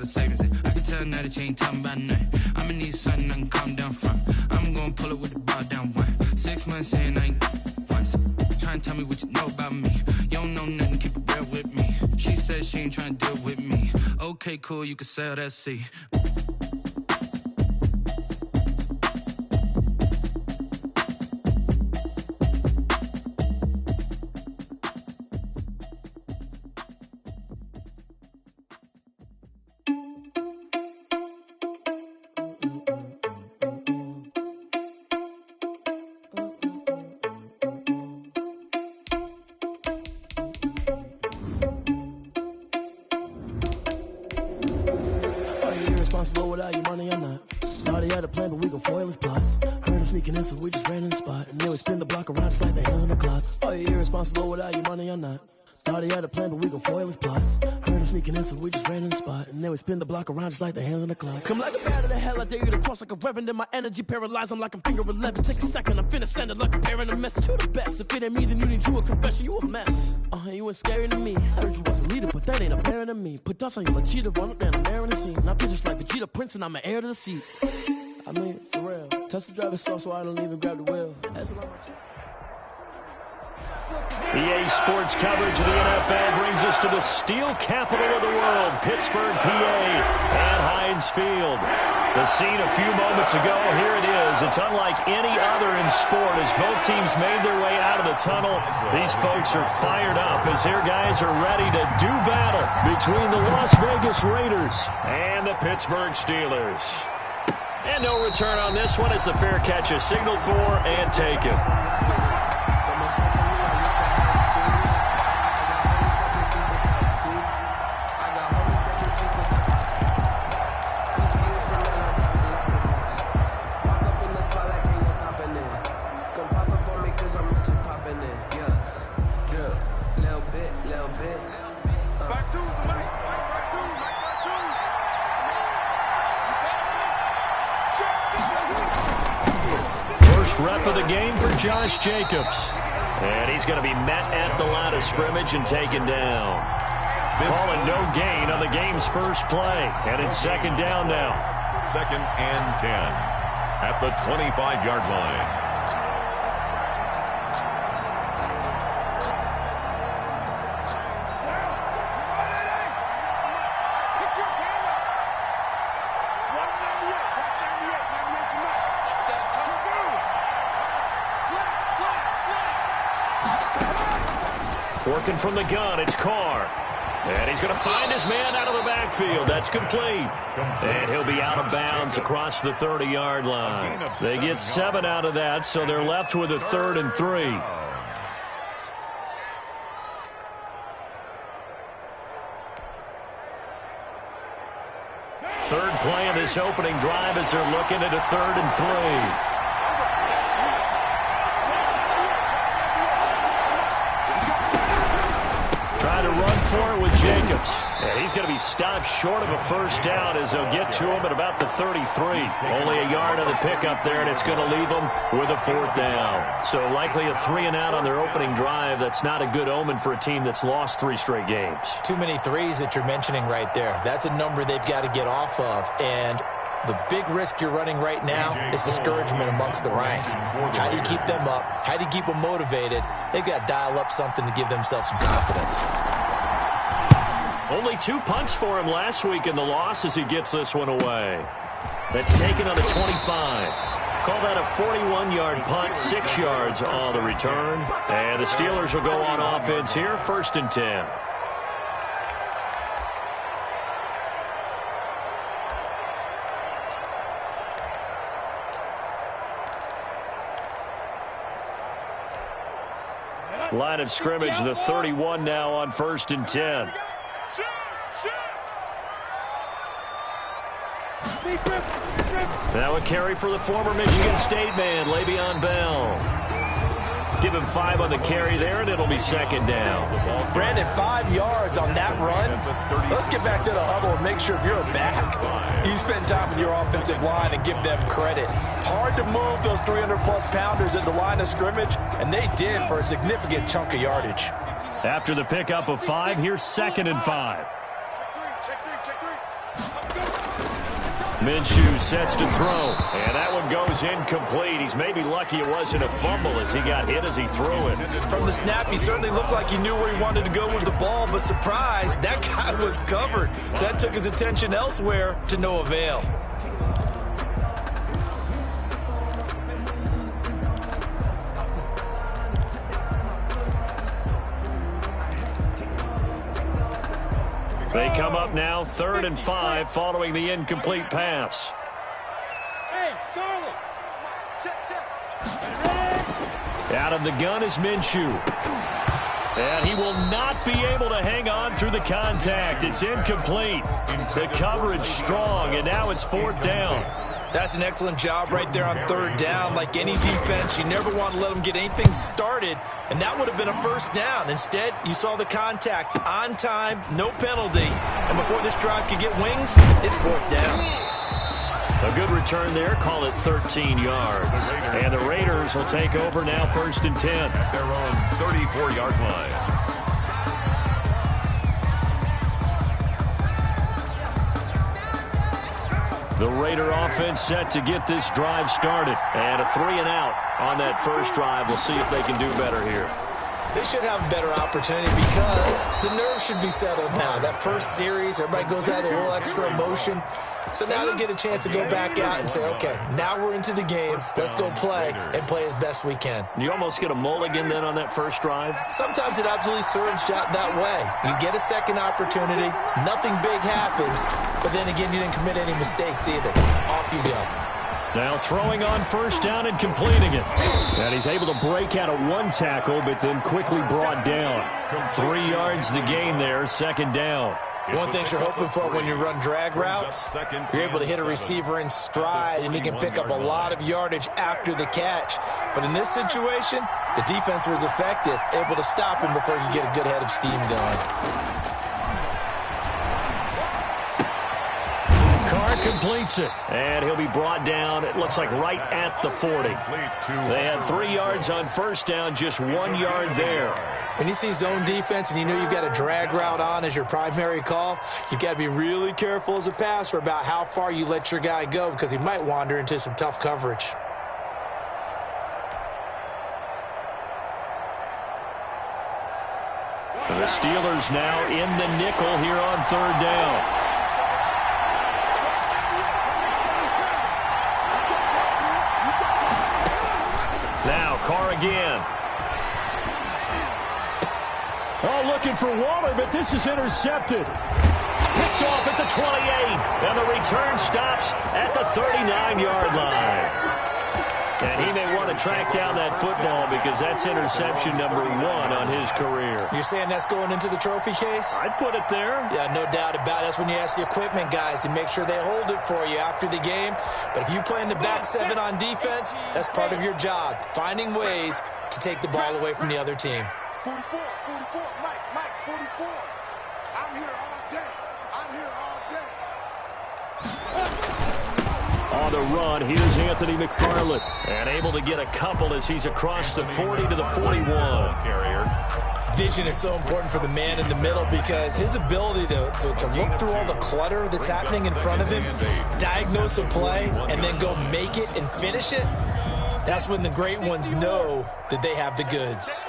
the savings in. I can tell now that you ain't talking about nothing. I'ma need something I can calm down from. I'm gonna pull it with the bar down one. 6 months in, I ain't once. Trying to tell me what you know about me. You don't know nothing, keep it real with me. She said she ain't trying to deal with me. Okay, cool, you can sell that seat. Without your money or not. Thought he had a plan, but we gon' foil his plot. Heard him sneaking in, so we just ran in the spot. And then we spin the block around just like the hands on the clock. Are you irresponsible without your money or not? Thought he had a plan, but we gon' foil his plot. Heard him sneaking in, so we just ran in the spot. And then we spin the block around just like the hands on the clock. Come like a bat of the hell, I dare you to cross like a reverend. In my energy paralyzed, I'm like I'm finger 11. Take a second, I'm finna send it like a parent a message to the best. If it ain't me, then you need you a confession, you a mess. You ain't scary to me. I heard you was a leader, but that ain't apparent to me. Put dust on you like cheetah, run up down the air in the scene. And I feel just like Vegeta Prince, and I'm an heir to the seat. I mean, for real. Touch the driver's soft so I don't even grab the wheel. That's what I'm EA Sports coverage of the NFL brings us to the steel capital of the world, Pittsburgh, PA, at Heinz Field. The scene a few moments ago, here it is. It's unlike any other in sport as both teams made their way out of the tunnel. These folks are fired up as their guys are ready to do battle between the Las Vegas Raiders and the Pittsburgh Steelers. And no return on this one as the fair catch is signaled for and taken. Rep of the game for Josh Jacobs. And he's going to be met at the line of scrimmage and taken down. Calling no gain on the game's first play. And it's second down now. 2nd and 10 at the 25-yard line. Working from the gun, it's Carr. And he's going to find his man out of the backfield. That's complete. And he'll be out of bounds across the 30-yard line. They get 7 out of that, so they're left with a 3rd and 3. Third play of this opening drive as they're looking at a 3rd and 3. For it with Jacobs. And he's going to be stopped short of a first down as they'll get to him at about the 33. Only a yard on the pickup there, and it's going to leave them with a 4th down. So likely a 3-and-out on their opening drive. That's not a good omen for a team that's lost 3 straight games. Too many threes that you're mentioning right there. That's a number they've got to get off of. And the big risk you're running right now is discouragement amongst the ranks. How do you keep them up? How do you keep them motivated? They've got to dial up something to give themselves some confidence. Only 2 punts for him last week in the loss as he gets this one away. That's taken on the 25. Call that a 41-yard punt, 6 yards on the return. And the Steelers will go on offense here, 1st and 10. Line of scrimmage, the 31 now on 1st and 10. Now a carry for the former Michigan State man, Le'Veon Bell. Give him 5 on the carry there, and it'll be 2nd down. Brandon, 5 yards on that run. Let's get back to the huddle and make sure if you're back, you spend time with your offensive line and give them credit. Hard to move those 300-plus pounders at the line of scrimmage, and they did for a significant chunk of yardage. After the pickup of 5, here's 2nd and 5. Minshew sets to throw, and that one goes incomplete. He's maybe lucky it wasn't a fumble as he got hit as he threw it. From the snap, he certainly looked like he knew where he wanted to go with the ball, but surprise, that guy was covered. So that took his attention elsewhere to no avail. They come up now 3rd and 5 following the incomplete pass. Hey, Charlie. Out of the gun is Minshew. And he will not be able to hang on through the contact. It's incomplete. The coverage strong, and now it's 4th down. That's an excellent job right there on 3rd down. Like any defense, you never want to let them get anything started, and that would have been a 1st down. Instead, you saw the contact on time, no penalty, and before this drive could get wings, it's 4th down. A good return there, call it 13 yards. And the Raiders will take over now 1st and 10. At their own 34-yard line. The Raider offense set to get this drive started. And a 3 and out on that first drive. We'll see if they can do better here. They should have a better opportunity because the nerves should be settled now. That first series, everybody goes out with a little extra emotion. So now they get a chance to go back out and say, okay, now we're into the game. Let's go play and play as best we can. Do you almost get a mulligan then on that first drive? Sometimes it absolutely serves that way. You get a second opportunity. Nothing big happened. But then again, you didn't commit any mistakes either. Off you go. Now throwing on 1st down and completing it. And he's able to break out of 1 tackle, but then quickly brought down. 3 yards the gain there, 2nd down. One thing you're hoping for when you run drag routes, you're able to hit a receiver in stride, and he can pick up a lot of yardage after the catch. But in this situation, the defense was effective, able to stop him before you get a good head of steam going. Carr completes it, and he'll be brought down, it looks like right at the 40. They had 3 yards on 1st down, just 1 yard there. When you see zone defense and you know you've got a drag route on as your primary call, you've got to be really careful as a passer about how far you let your guy go because he might wander into some tough coverage. The Steelers now in the nickel here on 3rd down. Now Carr again. Oh, looking for Waller, but this is intercepted. Picked off at the 28, and the return stops at the 39-yard line. And he may want to track down that football because that's interception number 1 on his career. You're saying that's going into the trophy case? I'd put it there. Yeah, no doubt about it. That's when you ask the equipment guys to make sure they hold it for you after the game. But if you play in the back 7 on defense, that's part of your job, finding ways to take the ball away from the other team. 44, Mike, 44. I'm here all day. On the run, here's Anthony McFarland. And able to get a couple as he's across the 40 to the 41. Vision is so important for the man in the middle because his ability to look through all the clutter that's happening in front of him, diagnose a play, and then go make it and finish it, that's when the great ones know that they have the goods.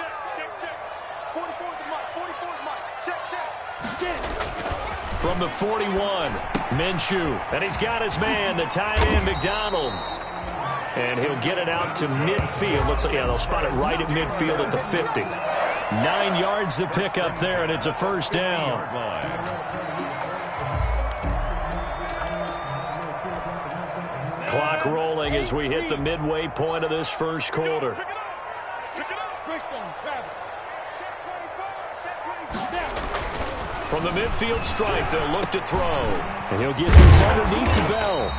From the 41, Minshew. And he's got his man, the tight end, McDonald. And he'll get it out to midfield. Looks like, yeah, they'll spot it right at midfield at the 50. 9 yards to pick up there, and it's a 1st down. Clock rolling as we hit the midway point of this first quarter. From the midfield stripe, they'll look to throw. And he'll get this underneath to Bell.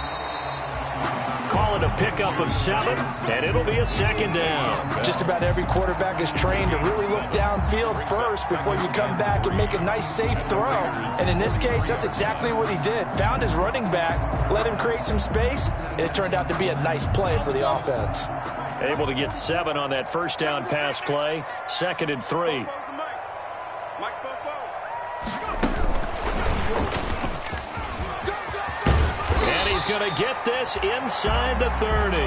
Call it a pickup of 7, and it'll be a 2nd down. Just about every quarterback is trained to really look downfield first before you come back and make a nice, safe throw. And in this case, that's exactly what he did. Found his running back, let him create some space, and it turned out to be a nice play for the offense. Able to get 7 on that 1st down pass play. 2nd and 3. going to get this inside the 30.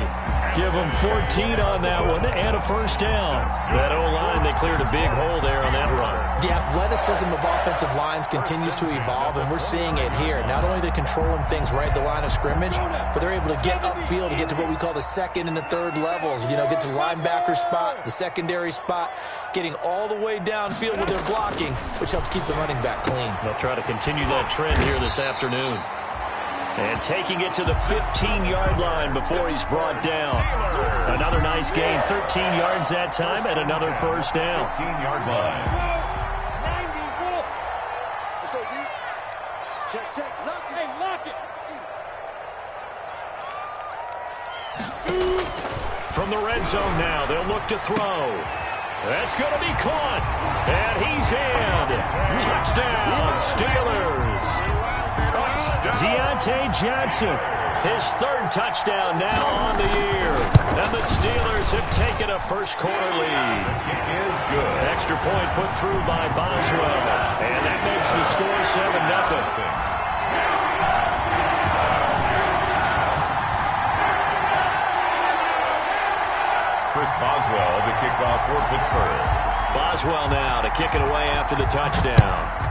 Give him 14 on that one and a first down. That O-line, they cleared a big hole there on that run. The athleticism of offensive lines continues to evolve, and we're seeing it here. Not only they're controlling things right at the line of scrimmage, but they're able to get upfield to get to what we call the second and the third levels. You know, get to the linebacker spot, the secondary spot, getting all the way downfield with their blocking, which helps keep the running back clean. They'll try to continue that trend here this afternoon. And taking it to the 15-yard line before he's brought down. Another nice gain, 13 yards that time, and another first down. 15-yard line. Let's go, D. Check. Lock it. Hey, lock it. From the red zone now, they'll look to throw. That's going to be caught. And he's in. Touchdown, Steelers. Deontay Johnson, his third touchdown now on the year. And the Steelers have taken a first-quarter lead. It is good. Extra point put through by Boswell. And that makes the score 7-0. Chris Boswell, the kickoff for Pittsburgh. Boswell now to kick it away after the touchdown.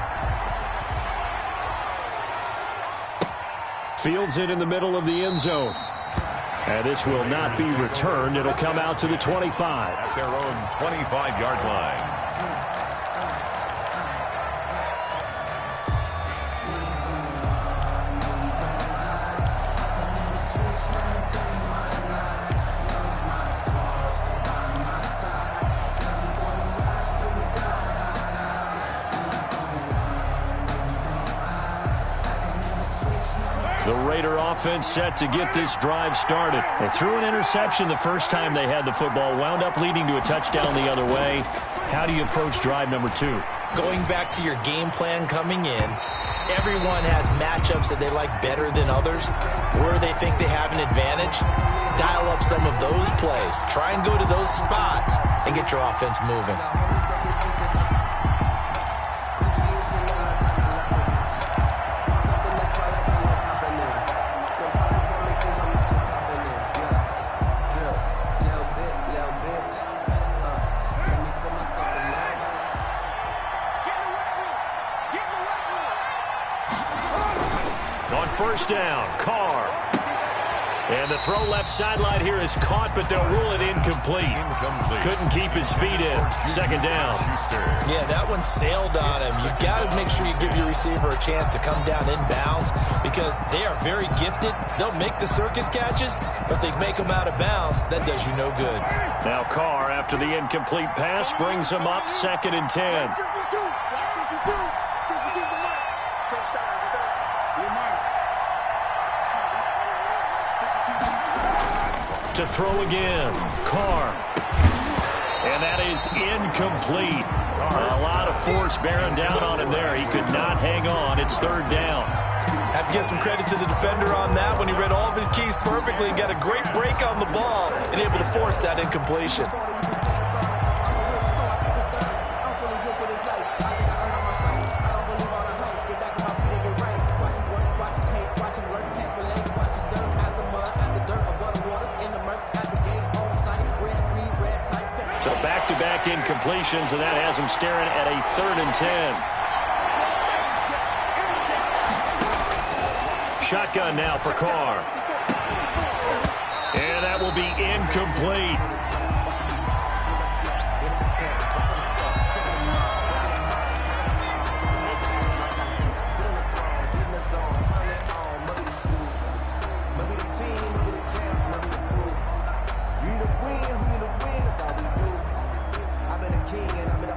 Fields it in the middle of the end zone. And this will not be returned. It'll come out to the 25. At their own 25-yard line. The Raider offense set to get this drive started. They threw an interception the first time they had the football, wound up leading to a touchdown the other way. How do you approach drive number 2? Going back to your game plan coming in, everyone has matchups that they like better than others. Where they think they have an advantage, dial up some of those plays. Try and go to those spots and get your offense moving. First down, Carr. And the throw left sideline here is caught, but they'll rule it incomplete. Couldn't keep his feet in. Second down. Yeah, that one sailed on him. You've got to make sure you give your receiver a chance to come down inbounds because they are very gifted. They'll make the circus catches, but they make them out of bounds. That does you no good. Now Carr, after the incomplete pass, brings him up 2nd and 10. 52. 52's the mark. Touchdown, defense. To throw again, Carr. And that is incomplete. A lot of force bearing down on him there. He could not hang on. It's 3rd down. Have to give some credit to the defender on that when he read all of his keys perfectly and got a great break on the ball and able to force that incompletion. So back-to-back incompletions, and that has him staring at a 3rd and 10. Shotgun now for Carr. And that will be incomplete.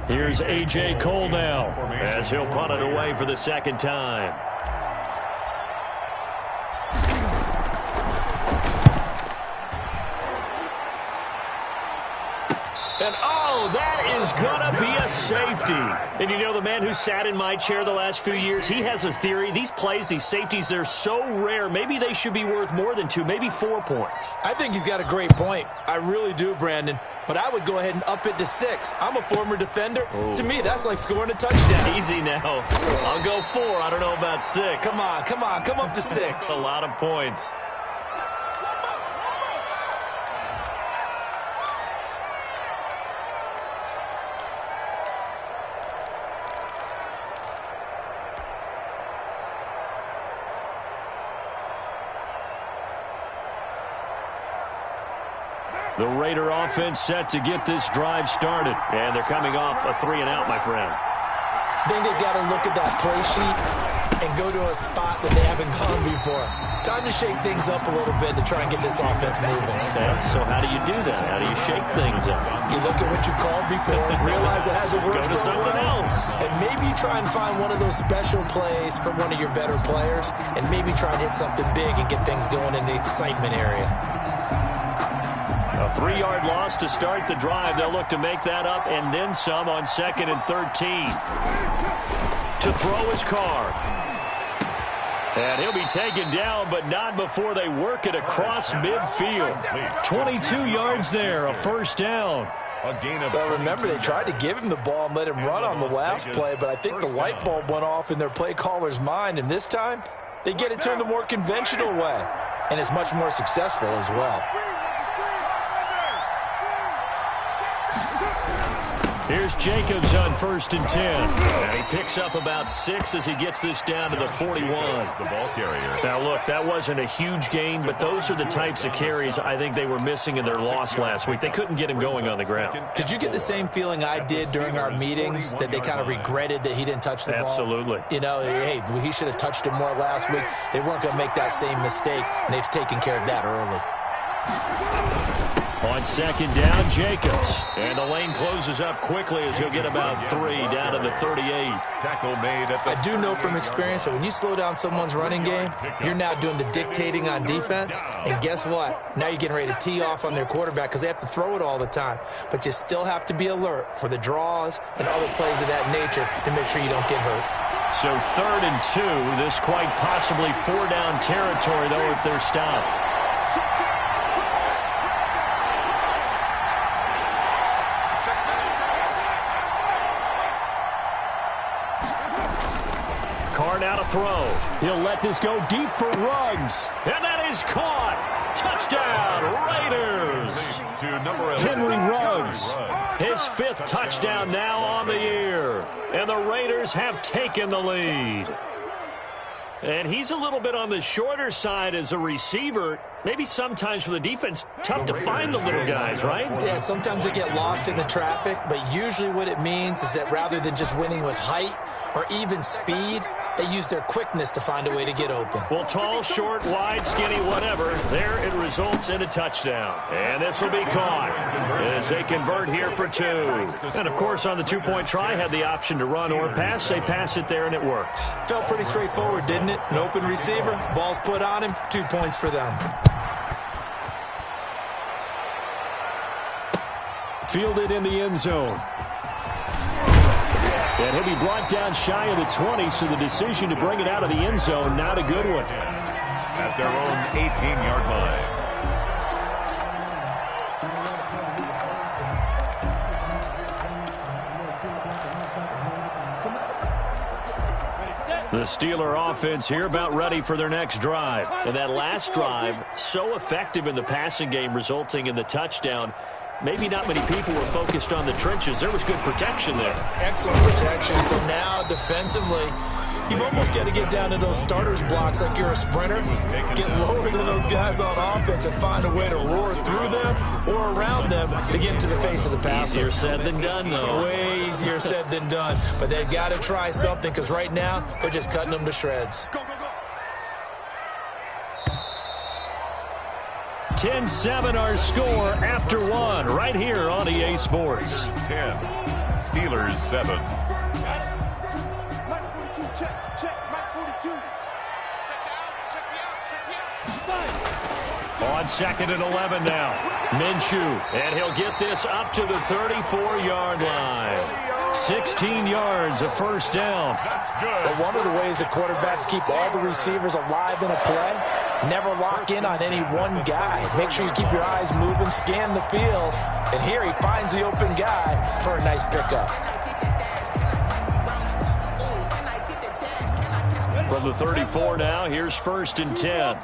Here's A.J. Cole now as he'll punt it away for the 2nd time. And, oh, that is going to be a safety. And you know, the man who sat in my chair the last few years, he has a theory. These plays, these safeties, they're so rare. Maybe they should be worth more than 2, maybe 4 points. I think he's got a great point. I really do, Brandon. But I would go ahead and up it to 6. I'm a former defender. Ooh. To me, that's like scoring a touchdown. Easy now. I'll go 4. I don't know about 6. Come on. Come up to 6. A lot of points. The Raider offense set to get this drive started. And they're coming off a 3-and-out, my friend. I think they've got to look at that play sheet and go to a spot that they haven't gone before. Time to shake things up a little bit to try and get this offense moving. Okay, so how do you do that? How do you shake things up? You look at what you called before, realize it hasn't worked Go to something else. and maybe try and find one of those special plays from one of your better players, and maybe try and hit something big and get things going in the excitement area. A 3-yard loss to start the drive. They'll look to make that up and then some on 2nd and 13. To throw his Carr. And he'll be taken down, but not before they work it across midfield. 22 yards there, a first down. Well, remember, they tried to give him the ball and let him run on the last play, but I think the light bulb went off in their play caller's mind, and this time they get it to him the more conventional way, and it's much more successful as well. Here's Jacobs on 1st and 10. And he picks up about 6 as he gets this down to the 41. The ball carrier. Now, look, that wasn't a huge gain, but those are the types of carries I think they were missing in their loss last week. They couldn't get him going on the ground. Did you get the same feeling I did during our meetings, that they kind of regretted that he didn't touch the ball? Absolutely. You know, hey, he should have touched him more last week. They weren't going to make that same mistake, and they've taken care of that early. On 2nd down, Jacobs. And the lane closes up quickly as he'll get about 3 down to the 38. Tackle made at the... I do know from experience that when you slow down someone's running game, you're now doing the dictating on defense. And guess what? Now you're getting ready to tee off on their quarterback because they have to throw it all the time. But you still have to be alert for the draws and other plays of that nature to make sure you don't get hurt. So 3rd and 2. This quite possibly 4-down territory, though, if they're stopped. Carr now to throw. He'll let this go deep for Ruggs. And that is caught. Touchdown, Raiders. Henry Ruggs. His 5th touchdown now on the year. And the Raiders have taken the lead. And he's a little bit on the shorter side as a receiver. Maybe sometimes for the defense, tough to find the little guys, right? Yeah, sometimes they get lost in the traffic, but usually what it means is that rather than just winning with height or even speed, they use their quickness to find a way to get open. Well, tall, short, wide, skinny, whatever, there it results in a touchdown. And this will be caught as they convert here for 2. And, of course, on the 2-point try, had the option to run or pass. They pass it there, and it works. Felt pretty straightforward, didn't it? An open receiver, ball's put on him, 2 points for them. Fielded in the end zone. And he'll be brought down shy of the 20, so the decision to bring it out of the end zone, not a good one. At their own 18-yard line. The Steeler offense here about ready for their next drive. And that last drive, so effective in the passing game, resulting in the touchdown. Maybe not many people were focused on the trenches. There was good protection there. Excellent protection. So now, defensively, you've almost got to get down to those starters blocks like you're a sprinter. Get lower than those guys on offense and find a way to roar through them or around them to get into the face of the passer. Easier said than done, though. Way easier said than done. But they've got to try something because right now, they're just cutting them to shreds. 10-7 our score after 1 right here on EA Sports. 10, Steelers 7. Mike 42, check, Mike 42. On 2nd and 11 now. Minshew, and he'll get this up to the 34-yard line. 16 yards, a first down. That's good. But one of the ways that quarterbacks keep all the receivers alive in a play, never lock in on any one guy. Make sure you keep your eyes moving, scan the field. And here he finds the open guy for a nice pickup. From the 34 now, here's 1st and 10.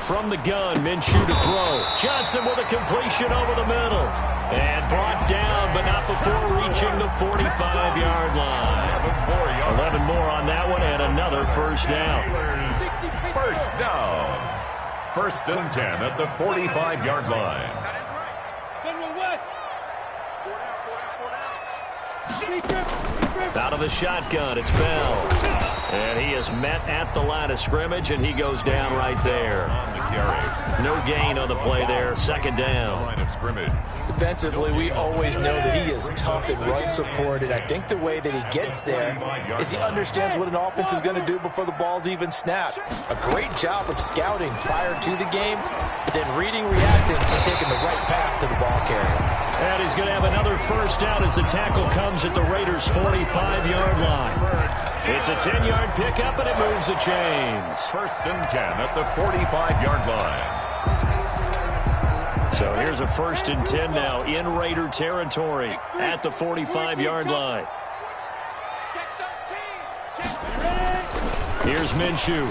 From From the gun, Minshew to throw. Johnson with a completion over the middle. And brought down, but not before reaching the 45-yard line. 11 more on that one, and another first down. First down. First and 10 at the 45-yard line. Out of the shotgun, it's Bell. And he is met at the line of scrimmage, and he goes down right there. No gain on the play there. Second down. Line of scrimmage. Defensively, we always know that he is tough in run support, and I think the way that he gets there is he understands what an offense is going to do before the ball's even snapped. A great job of scouting prior to the game, then reading, reacting, and taking the right path to the ball carrier. And he's going to have another first down as the tackle comes at the Raiders' 45-yard line. It's a 10-yard pickup, and it moves the chains. First and 10 at the 45-yard line. So here's a first and 10 now in Raider territory at the 45-yard line. Here's Minshew.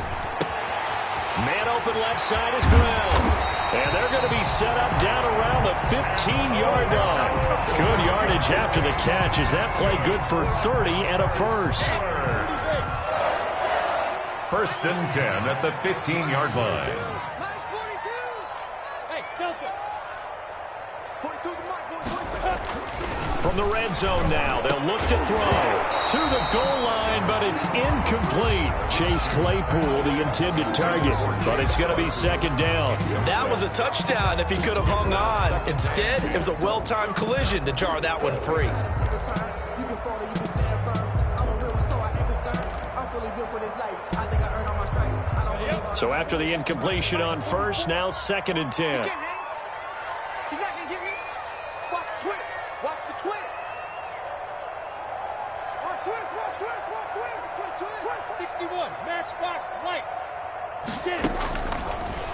Man open left side is Brown. And they're going to be set up down around the 15-yard line. Good yardage after the catch. Is that play good for 30 and a first? First and 10 at the 15-yard line. From the red zone now, they'll look to throw to the goal line, but it's incomplete. Chase Claypool, the intended target, but it's going to be second down. That was a touchdown if he could have hung on. Instead, it was a well-timed collision to jar that one free. So after the incompletion on first, now second and 10.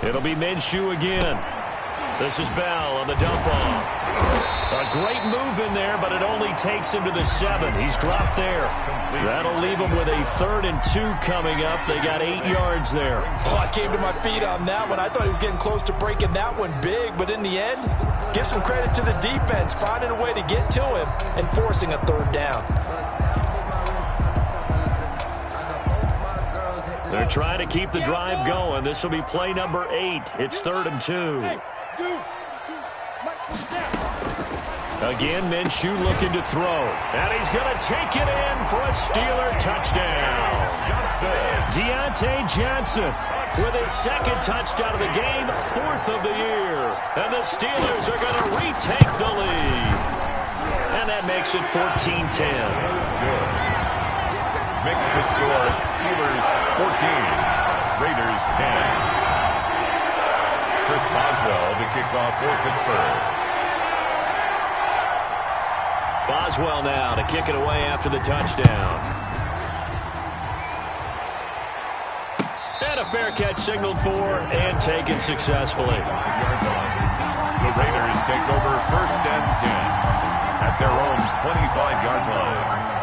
It'll be Minshew again. This is Bell on the dump off. A great move in there, but it only takes him to the 7. He's dropped there. That'll leave him with a 3rd and 2 coming up. They got 8 yards there. Oh, I came to my feet on that one. I thought he was getting close to breaking that one big, but in the end, give some credit to the defense, finding a way to get to him and forcing a 3rd down. They're trying to keep the drive going. This will be play number 8. It's 3rd and 2. Again, Minshew looking to throw. And he's going to take it in for a Steeler touchdown. Deontay Johnson with his 2nd touchdown of the game, 4th of the year. And the Steelers are going to retake the lead. And that makes it 14-10. Makes the score Steelers 14, Raiders 10. Chris Boswell to kick off for Pittsburgh. Boswell now to kick it away after the touchdown. And a fair catch signaled for and taken successfully. The Raiders take over 1st and 10 at their own 25-yard line.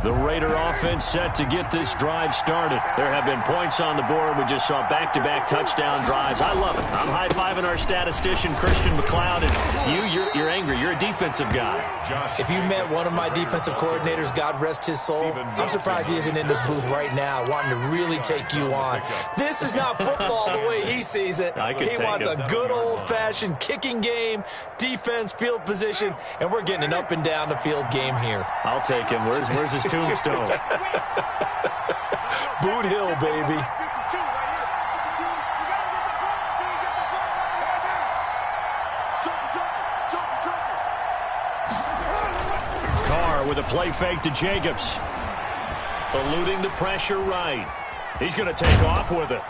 The Raider offense set to get this drive started. There have been points on the board. We just saw back-to-back touchdown drives. I love it. I'm high-fiving our statistician, Christian McLeod, and you're angry. You're a defensive guy. If you met one of my defensive coordinators, God rest his soul, I'm surprised he isn't in this booth right now wanting to really take you on. This is not football the way he sees it. He wants a good old-fashioned kicking game, defense, field position, and we're getting an up-and-down-the-field game here. I'll take him. Where's his tombstone? Boot Hill, baby. Carr with a play fake to Jacobs. Eluding the pressure right. He's going to take off with it.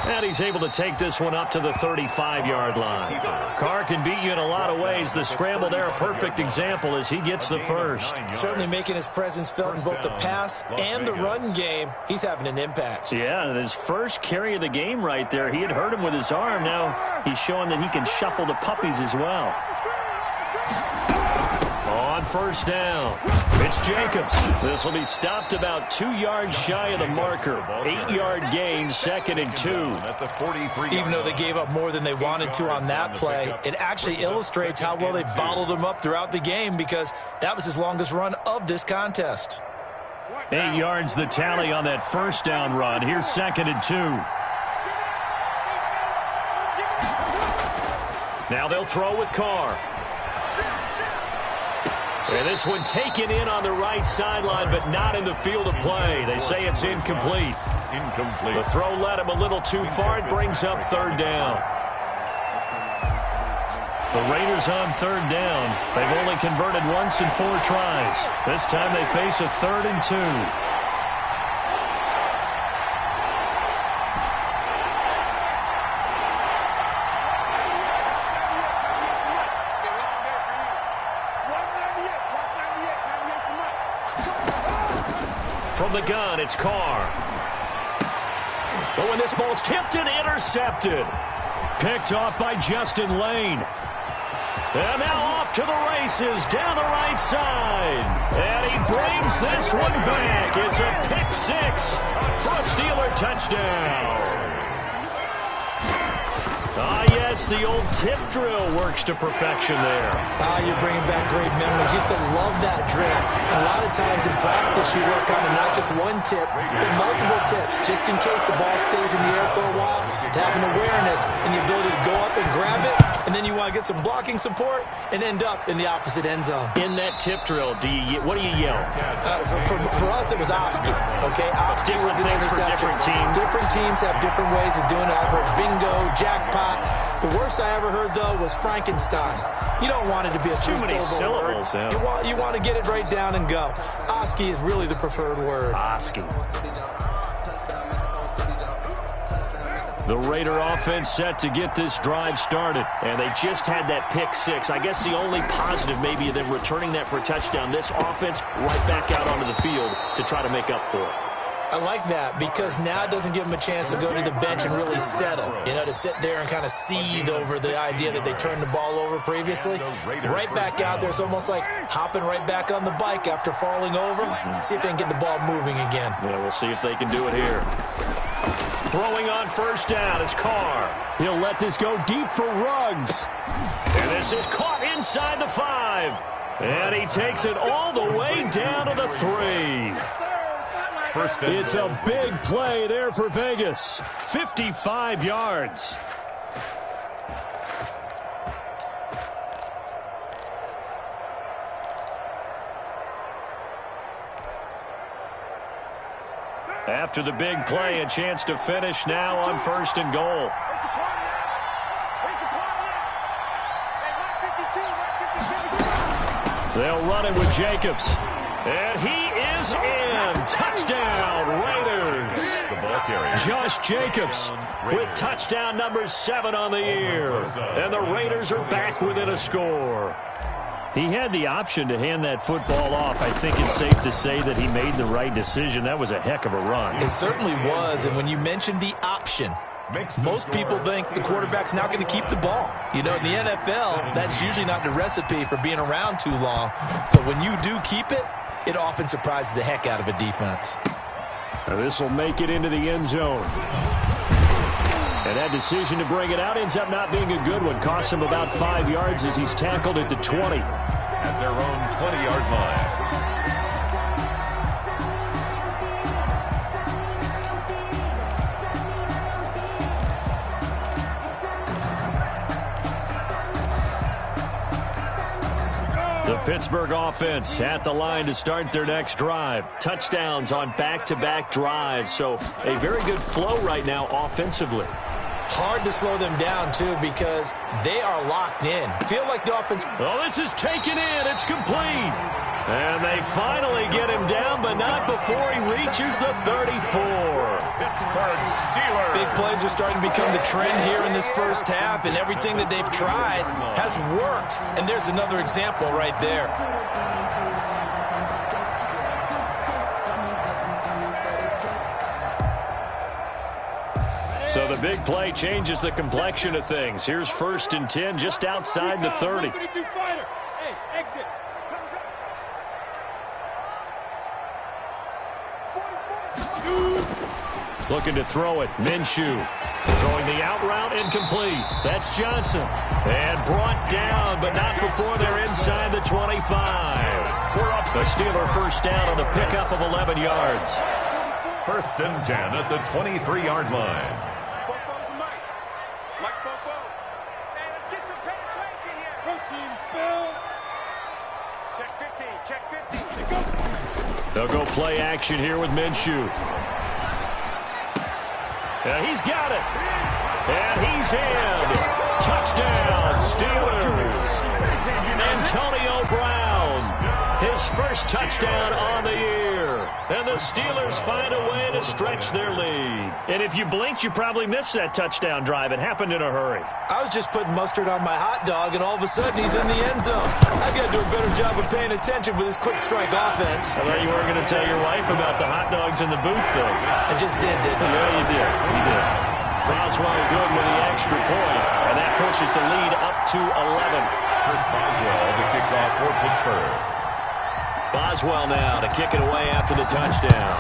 And he's able to take this one up to the 35-yard line. Carr can beat you in a lot of ways. The scramble there, a perfect example as he gets the first. Certainly making his presence felt in both the pass and the run game. He's having an impact. Yeah, and his first carry of the game right there, he had hurt him with his arm. Now he's showing that he can shuffle the puppies as well. On on first down. It's Jacobs. This will be stopped about 2 yards shy of the marker. 8-yard gain, 2nd and 2. At the 43. Even though they gave up more than they wanted to on that play, it actually illustrates how well they bottled him up throughout the game because that was his longest run of this contest. 8 yards the tally on that first down run. Here's 2nd and 2. Now they'll throw with Carr. And this one taken in on the right sideline, but not in the field of play. They say it's incomplete. The throw led him a little too far. It brings up 3rd down. The Raiders on 3rd down. They've only converted once in 4 tries. This time they face a 3rd and 2. From the gun, it's Carr. But when this ball's tipped and intercepted. Picked off by Justin Lane. And now off to the races down the right side. And he brings this one back. It's a pick 6 for a Steeler touchdown. Ah, yes, the old tip drill works to perfection there. Ah, you're bringing back great memories. Used to love that drill. And a lot of times in practice, you work on not just one tip, but multiple tips, just in case the ball stays in the air for a while, to have an awareness and the ability to go up and grab it, and then you want to get some blocking support and end up in the opposite end zone. In that tip drill, what do you yell? For us, it was Oski. Okay, Oski was an interception. Different teams. Different teams have different ways of doing it. I've heard bingo, jackpot. The worst I ever heard, though, was Frankenstein. You don't want it to be a too many syllables. Yeah. You want to get it right down and go. Oski is really the preferred word. Oski. The Raider offense set to get this drive started. And they just had that pick 6. I guess the only positive maybe of them returning that for a touchdown. This offense right back out onto the field to try to make up for it. I like that because now it doesn't give them a chance to go to the bench and really settle. You know, to sit there and kind of seethe over the idea that they turned the ball over previously. Right back out there. It's almost like hopping right back on the bike after falling over. See if they can get the ball moving again. Yeah, we'll see if they can do it here. Throwing on first down is Carr. He'll let this go deep for Ruggs. And this is caught inside the 5. And he takes it all the way down to the 3. It's a big play there for Vegas. 55 yards. After the big play, a chance to finish now on 1st and goal. They'll run it with Jacobs. And he is in. Touchdown, Raiders. The ball carrier. Josh Jacobs with touchdown number 7 on the year. And the Raiders are back within a score. He had the option to hand that football off. I think it's safe to say that he made the right decision. That was a heck of a run. It certainly was. And when you mentioned the option, most people think the quarterback's not going to keep the ball. You know, in the NFL, that's usually not the recipe for being around too long. So when you do keep it, it often surprises the heck out of a defense. This will make it into the end zone. And that decision to bring it out ends up not being a good one. Costs him about 5 yards as he's tackled at the 20. At their own 20-yard line. The Pittsburgh offense at the line to start their next drive. Touchdowns on back-to-back drives. So a very good flow right now offensively. Hard to slow them down, too, because they are locked in. Feel like the offense... Oh, this is taken in. It's complete. And they finally get him down, but not before he reaches the 34. Pittsburgh Steelers. Big plays are starting to become the trend here in this first half, and everything that they've tried has worked. And there's another example right there. So the big play changes the complexion of things. Here's 1st and 10 just outside the 30. Looking to throw it. Minshew. Throwing the out route incomplete. That's Johnson. And brought down, but not before they're inside the 25. The Steeler first down on the pickup of 11 yards. 1st and 10 at the 23-yard line. They'll go play action here with Minshew. He's got it. And he's in. Touchdown, Steelers. Antonio Brown, his first touchdown on the year. And the Steelers find a way to stretch their lead. And if you blinked, you probably missed that touchdown drive. It happened in a hurry. I was just putting mustard on my hot dog, and all of a sudden he's in the end zone. I've got to do a better job of paying attention for this quick strike offense. I thought you were going to tell your wife about the hot dogs in the booth, though. I just did, didn't I? Yeah, you did. You did. Boswell good with the extra point, and that pushes the lead up to 11. Chris Boswell to kick off for Pittsburgh. Boswell now to kick it away after the touchdown.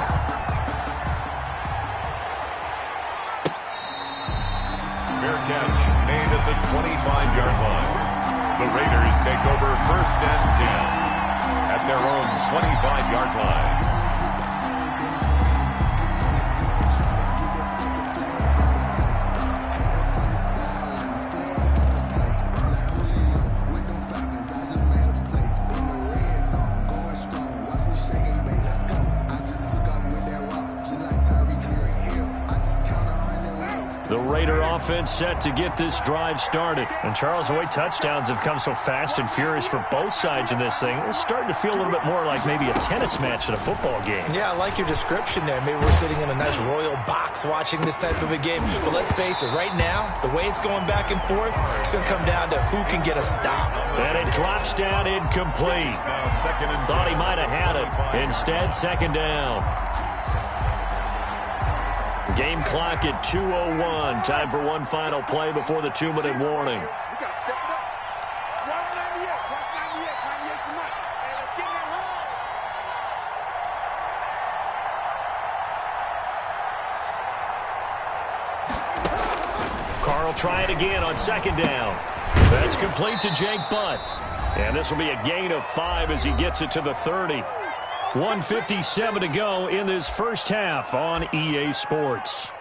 Fair catch made at the 25-yard line. The Raiders take over 1st and 10 at their own 25-yard line. Offense set to get this drive started. And Charles, the way touchdowns have come so fast and furious for both sides in this thing, it's starting to feel a little bit more like maybe a tennis match at a football game. Yeah, I like your description there. Maybe we're sitting in a nice royal box watching this type of a game. But let's face it, right now, the way it's going back and forth, it's going to come down to who can get a stop. And it drops down incomplete. Thought he might have had it. Instead, 2nd down. Game clock at 2:01. Time for one final play before the 2-minute warning. We got to step it up. Watch 98. Watch 98. 98 tonight. Hey, let's get that home. Carr will try it again on 2nd down. That's complete to Jake Butt. And this will be a gain of 5 as he gets it to the 30. 1:57 to go in this first half on EA Sports.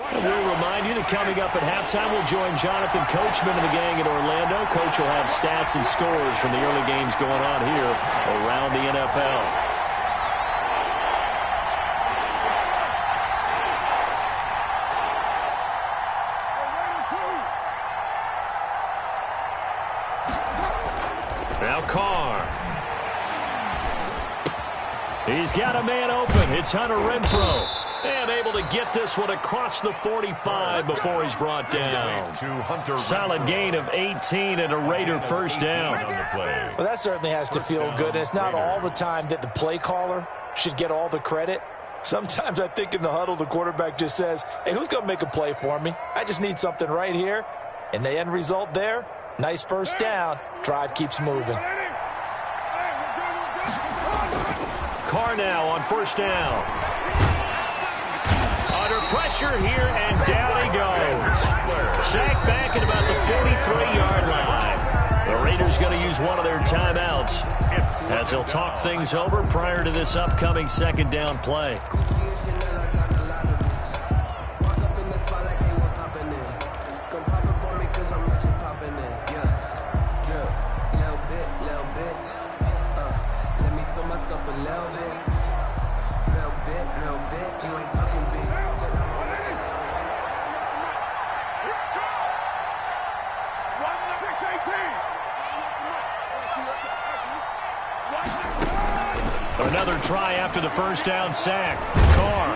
We'll remind you that coming up at halftime, we'll join Jonathan Coachman and the gang in Orlando. Coach will have stats and scores from the early games going on here around the NFL. Now Carr. He's got a man open. It's Hunter Renfrow. And able to get this one across the 45 before he's brought down. Solid gain of 18 and a Raider first down. Well, that certainly has to feel good. And it's not all the time that the play caller should get all the credit. Sometimes I think in the huddle, the quarterback just says, hey, who's going to make a play for me? I just need something right here. And the end result there, nice first down. Drive keeps moving. Carr now on 1st down. Under pressure here, and down he goes. Sacked back at about the 43-yard line. The Raiders going to use one of their timeouts as they'll talk things over prior to this upcoming 2nd down play. Another try after the first down sack. Carr.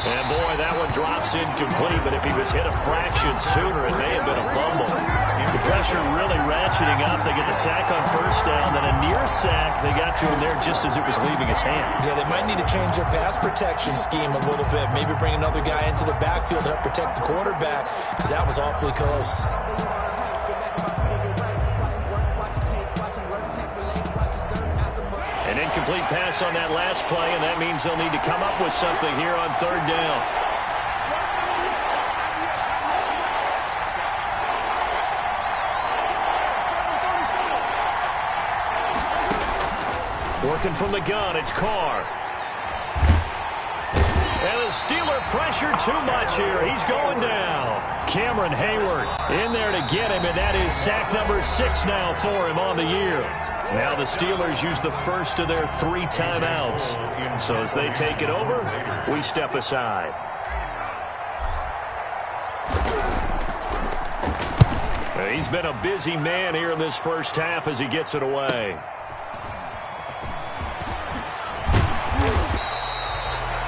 And boy, that one drops incomplete, but if he was hit a fraction sooner, it may have been a fumble. The pressure really ratcheting up. They get the sack on first down, then a near sack. They got to him there just as it was leaving his hand. Yeah, they might need to change their pass protection scheme a little bit. Maybe bring another guy into the backfield to help protect the quarterback, because that was awfully close. An incomplete pass on that last play, and that means they'll need to come up with something here on third down. Working from the gun, it's Carr. And the Steeler pressure too much here. He's going down. Cameron Hayward in there to get him, and that is sack number 6 now for him on the year. Now the Steelers use the first of their 3 timeouts. So as they take it over, we step aside. He's been a busy man here in this first half as he gets it away.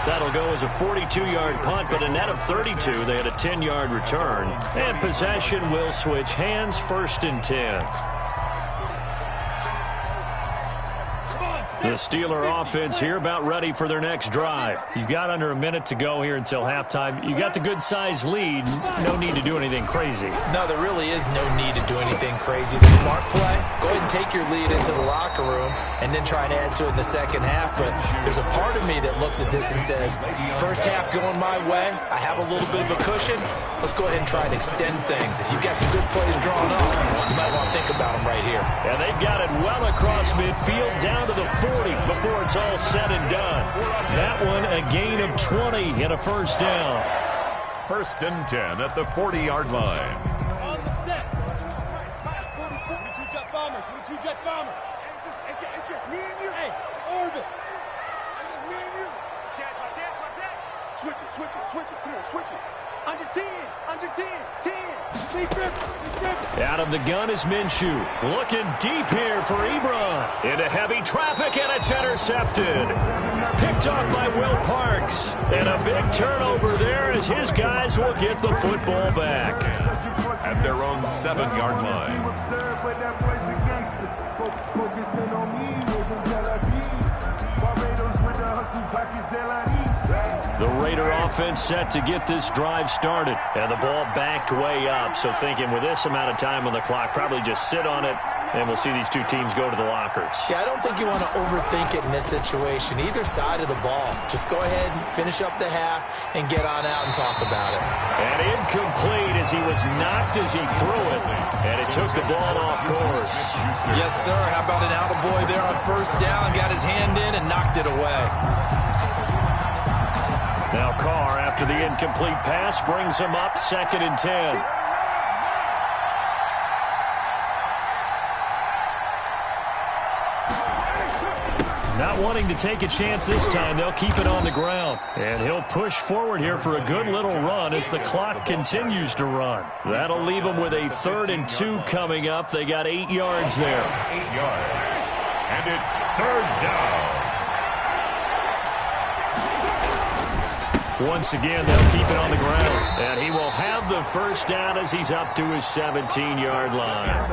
That'll go as a 42-yard punt, but a net of 32. They had a 10-yard return. And possession will switch hands, 1st and 10. The Steeler offense here about ready for their next drive. You've got under a minute to go here until halftime. You got the good-sized lead. No need to do anything crazy. No, there really is no need to do anything crazy. The smart play, go ahead and take your lead into the locker room and then try and add to it in the second half. But there's a part of me that looks at this and says, first half going my way, I have a little bit of a cushion. Let's go ahead and try and extend things. If you've got some good plays drawn up, you might want to think about them right here. And they've got it well across midfield down to the 40 before it's all said and done. That one a gain of 20 and a first down. 1st and 10 at the 40-yard line. On the set. 2-jet bomber. 2-jet bomber. It's just me and you. Hey, orbit. It's just me and you. Check. Switch it. Come on, switch it. Under 10. 10. Stay gripping. Out of the gun is Minshew. Looking deep here for Ebron. Into heavy traffic, and it's intercepted. Picked off by Will Parks. And a big turnover there as his guys will get the football back. At their own 7-yard line. The Raider offense set to get this drive started. And the ball backed way up. So thinking with this amount of time on the clock, probably just sit on it, and we'll see these two teams go to the lockers. Yeah, I don't think you want to overthink it in this situation. Either side of the ball. Just go ahead and finish up the half and get on out and talk about it. And incomplete as he was knocked as he threw it. And it took the ball off course. Yes, sir. How about an attaboy there on first down? Got his hand in and knocked it away. Now Carr, after the incomplete pass, brings him up 2nd and 10. Not wanting to take a chance this time, they'll keep it on the ground. And he'll push forward here for a good little run as the clock continues to run. That'll leave them with a 3rd and 2 coming up. They got 8 yards there. 8 yards. And it's 3rd down. Once again, they'll keep it on the ground. And he will have the first down as he's up to his 17-yard line.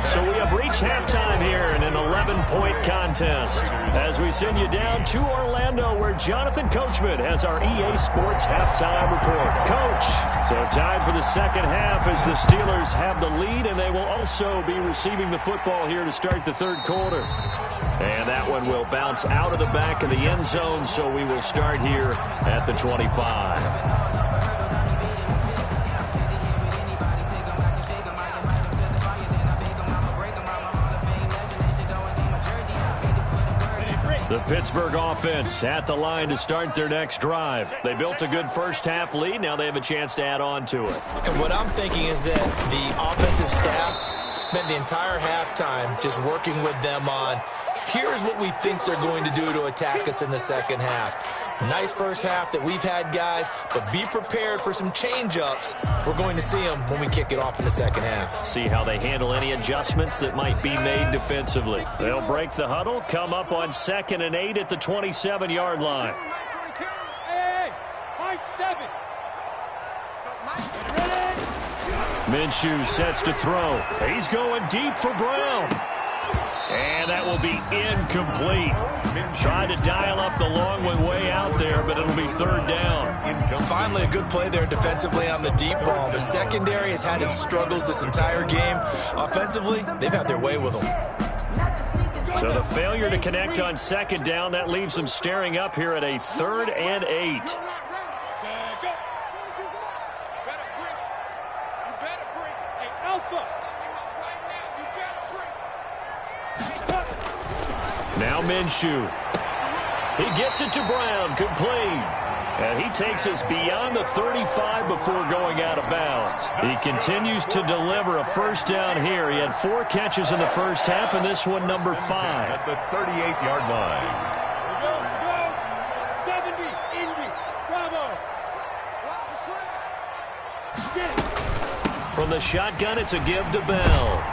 So we have reached halftime here in an 11-point contest. As we send you down to Orlando, where Jonathan Coachman has our EA Sports halftime report. Coach, so time for the second half as the Steelers have the lead, and they will also be receiving the football here to start the third quarter. And that one will bounce out of the back of the end zone, so we will start here at the 25. The Pittsburgh offense at the line to start their next drive. They built a good first half lead. Now they have a chance to add on to it. And what I'm thinking is that the offensive staff spent the entire halftime just working with them on, here's what we think they're going to do to attack us in the second half. Nice first half that we've had, guys, but be prepared for some change-ups. We're going to see them when we kick it off in the second half. See how they handle any adjustments that might be made defensively. They'll break the huddle, come up on 2nd and 8 at the 27-yard line. Hey, my 7. Ready? Minshew sets to throw. He's going deep for Brown. And that will be incomplete. Tried to dial up the long one way out there, but it'll be third down. Finally, a good play there defensively on the deep ball. The secondary has had its struggles this entire game. Offensively, they've had their way with them. So the failure to connect on second down, that leaves them staring up here at a 3rd and 8. Now Minshew. He gets it to Brown, complete. And he takes us beyond the 35 before going out of bounds. He continues to deliver a first down here. He had 4 catches in the first half, and this one number 5. At the 38-yard line. From the shotgun, it's a give to Bell.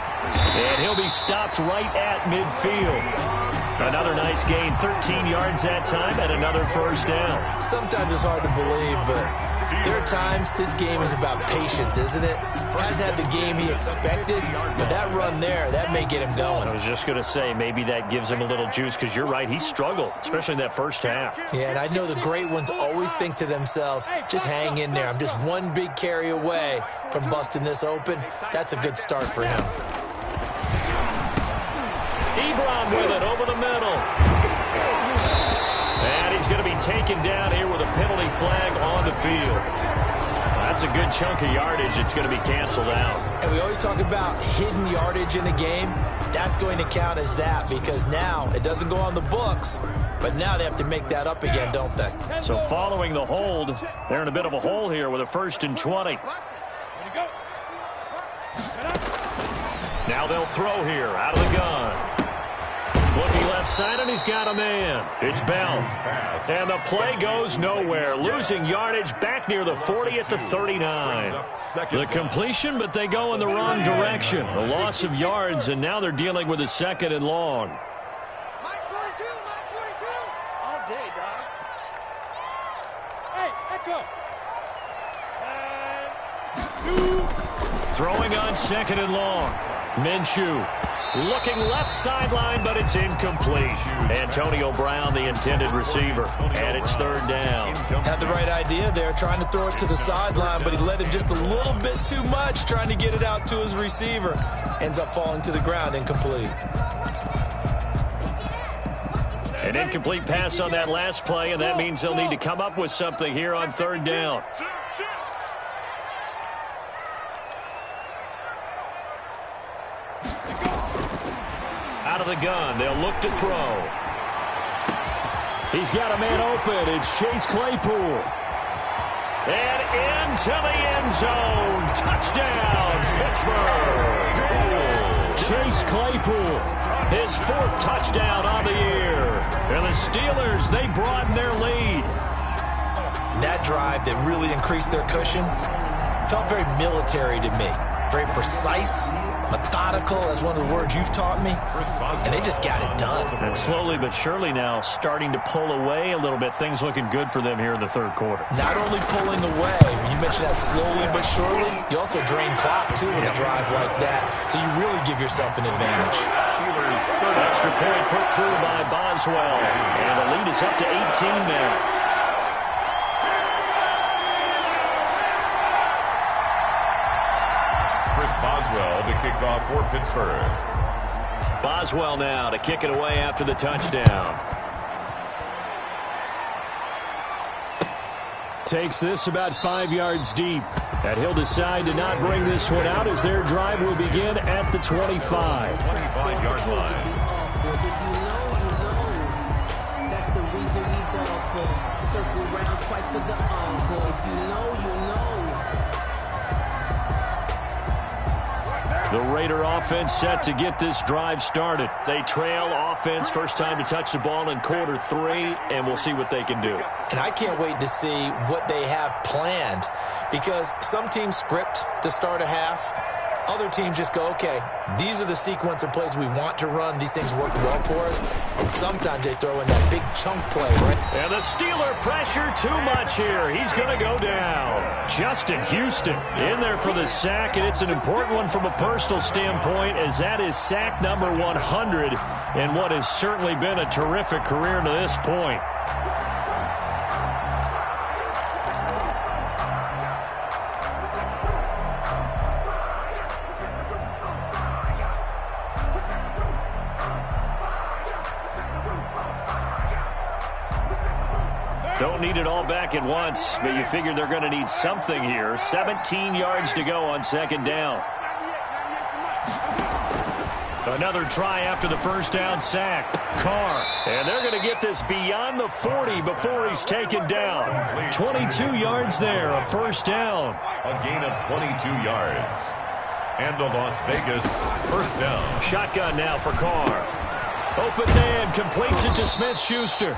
And he'll be stopped right at midfield. Another nice gain, 13 yards that time, and another first down. Sometimes it's hard to believe, but there are times this game is about patience, isn't it? Has had the game he expected, but that run there, that may get him going. I was just going to say, maybe that gives him a little juice, because you're right, he struggled, especially in that first half. Yeah, and I know the great ones always think to themselves, just hang in there. I'm just one big carry away from busting this open. That's a good start for him. Ebron with it over the middle. And he's going to be taken down here with a penalty flag on the field. That's a good chunk of yardage. It's going to be canceled out. And we always talk about hidden yardage in a game. That's going to count as that because now it doesn't go on the books, but now they have to make that up again, don't they? So following the hold, they're in a bit of a hole here with a 1st and 20. Now they'll throw here out of the gun. Looking left side, and he's got a man. It's Bell. And the play goes nowhere. Losing yardage back near the 40 at the 39. The completion, but they go in the wrong direction. A loss of yards, and now they're dealing with a 2nd and long. Mike 42, Mike 42. All day, dog. Hey, Echo. Throwing on 2nd and long. Minshew. Looking left sideline, but it's incomplete. Antonio Brown, the intended receiver. And it's 3rd down. Had the right idea there, trying to throw it to the sideline, but he led him just a little bit too much, trying to get it out to his receiver. Ends up falling to the ground, incomplete. An incomplete pass on that last play, and that means they'll need to come up with something here on 3rd down. Out of the gun, they'll look to throw. He's got a man open. It's Chase Claypool. And into the end zone. Touchdown, Pittsburgh. Chase Claypool, his 4th touchdown on the year. And the Steelers, they broaden their lead. That drive that really increased their cushion felt very military to me. Very precise, methodical, that's one of the words you've taught me, and they just got it done. And slowly but surely now starting to pull away a little bit. Things looking good for them here in the 3rd quarter. Not only pulling away, you mentioned that slowly but surely, you also drain clock too with a drive like that, so you really give yourself an advantage. Extra point put through by Boswell, and the lead is up to 18 now. Boswell to kick off for Pittsburgh. Boswell now to kick it away after the touchdown. Takes this about 5 yards deep. And he'll decide to not bring this one out as their drive will begin at the 25. 25-yard line. That's the reason we ball for. Circle round twice for the encore. If you know, you know. The Raider offense set to get this drive started. They trail offense, first time to touch the ball in quarter 3, and we'll see what they can do. And I can't wait to see what they have planned because some teams script to start a half. Other teams just go, okay, these are the sequence of plays we want to run. These things work well for us. And sometimes they throw in that big chunk play, right? And the Steeler pressure too much here. He's going to go down. Justin Houston in there for the sack, and it's an important one from a personal standpoint, as that is sack number 100 in what has certainly been a terrific career to this point. Don't need it all back at once, but you figure they're going to need something here. 17 yards to go on second down. Another try after the first down sack. Carr. And they're going to get this beyond the 40 before he's taken down. 22 yards there, a first down. A gain of 22 yards. And a Las Vegas first down. Shotgun now for Carr. Open man, completes it to Smith-Schuster.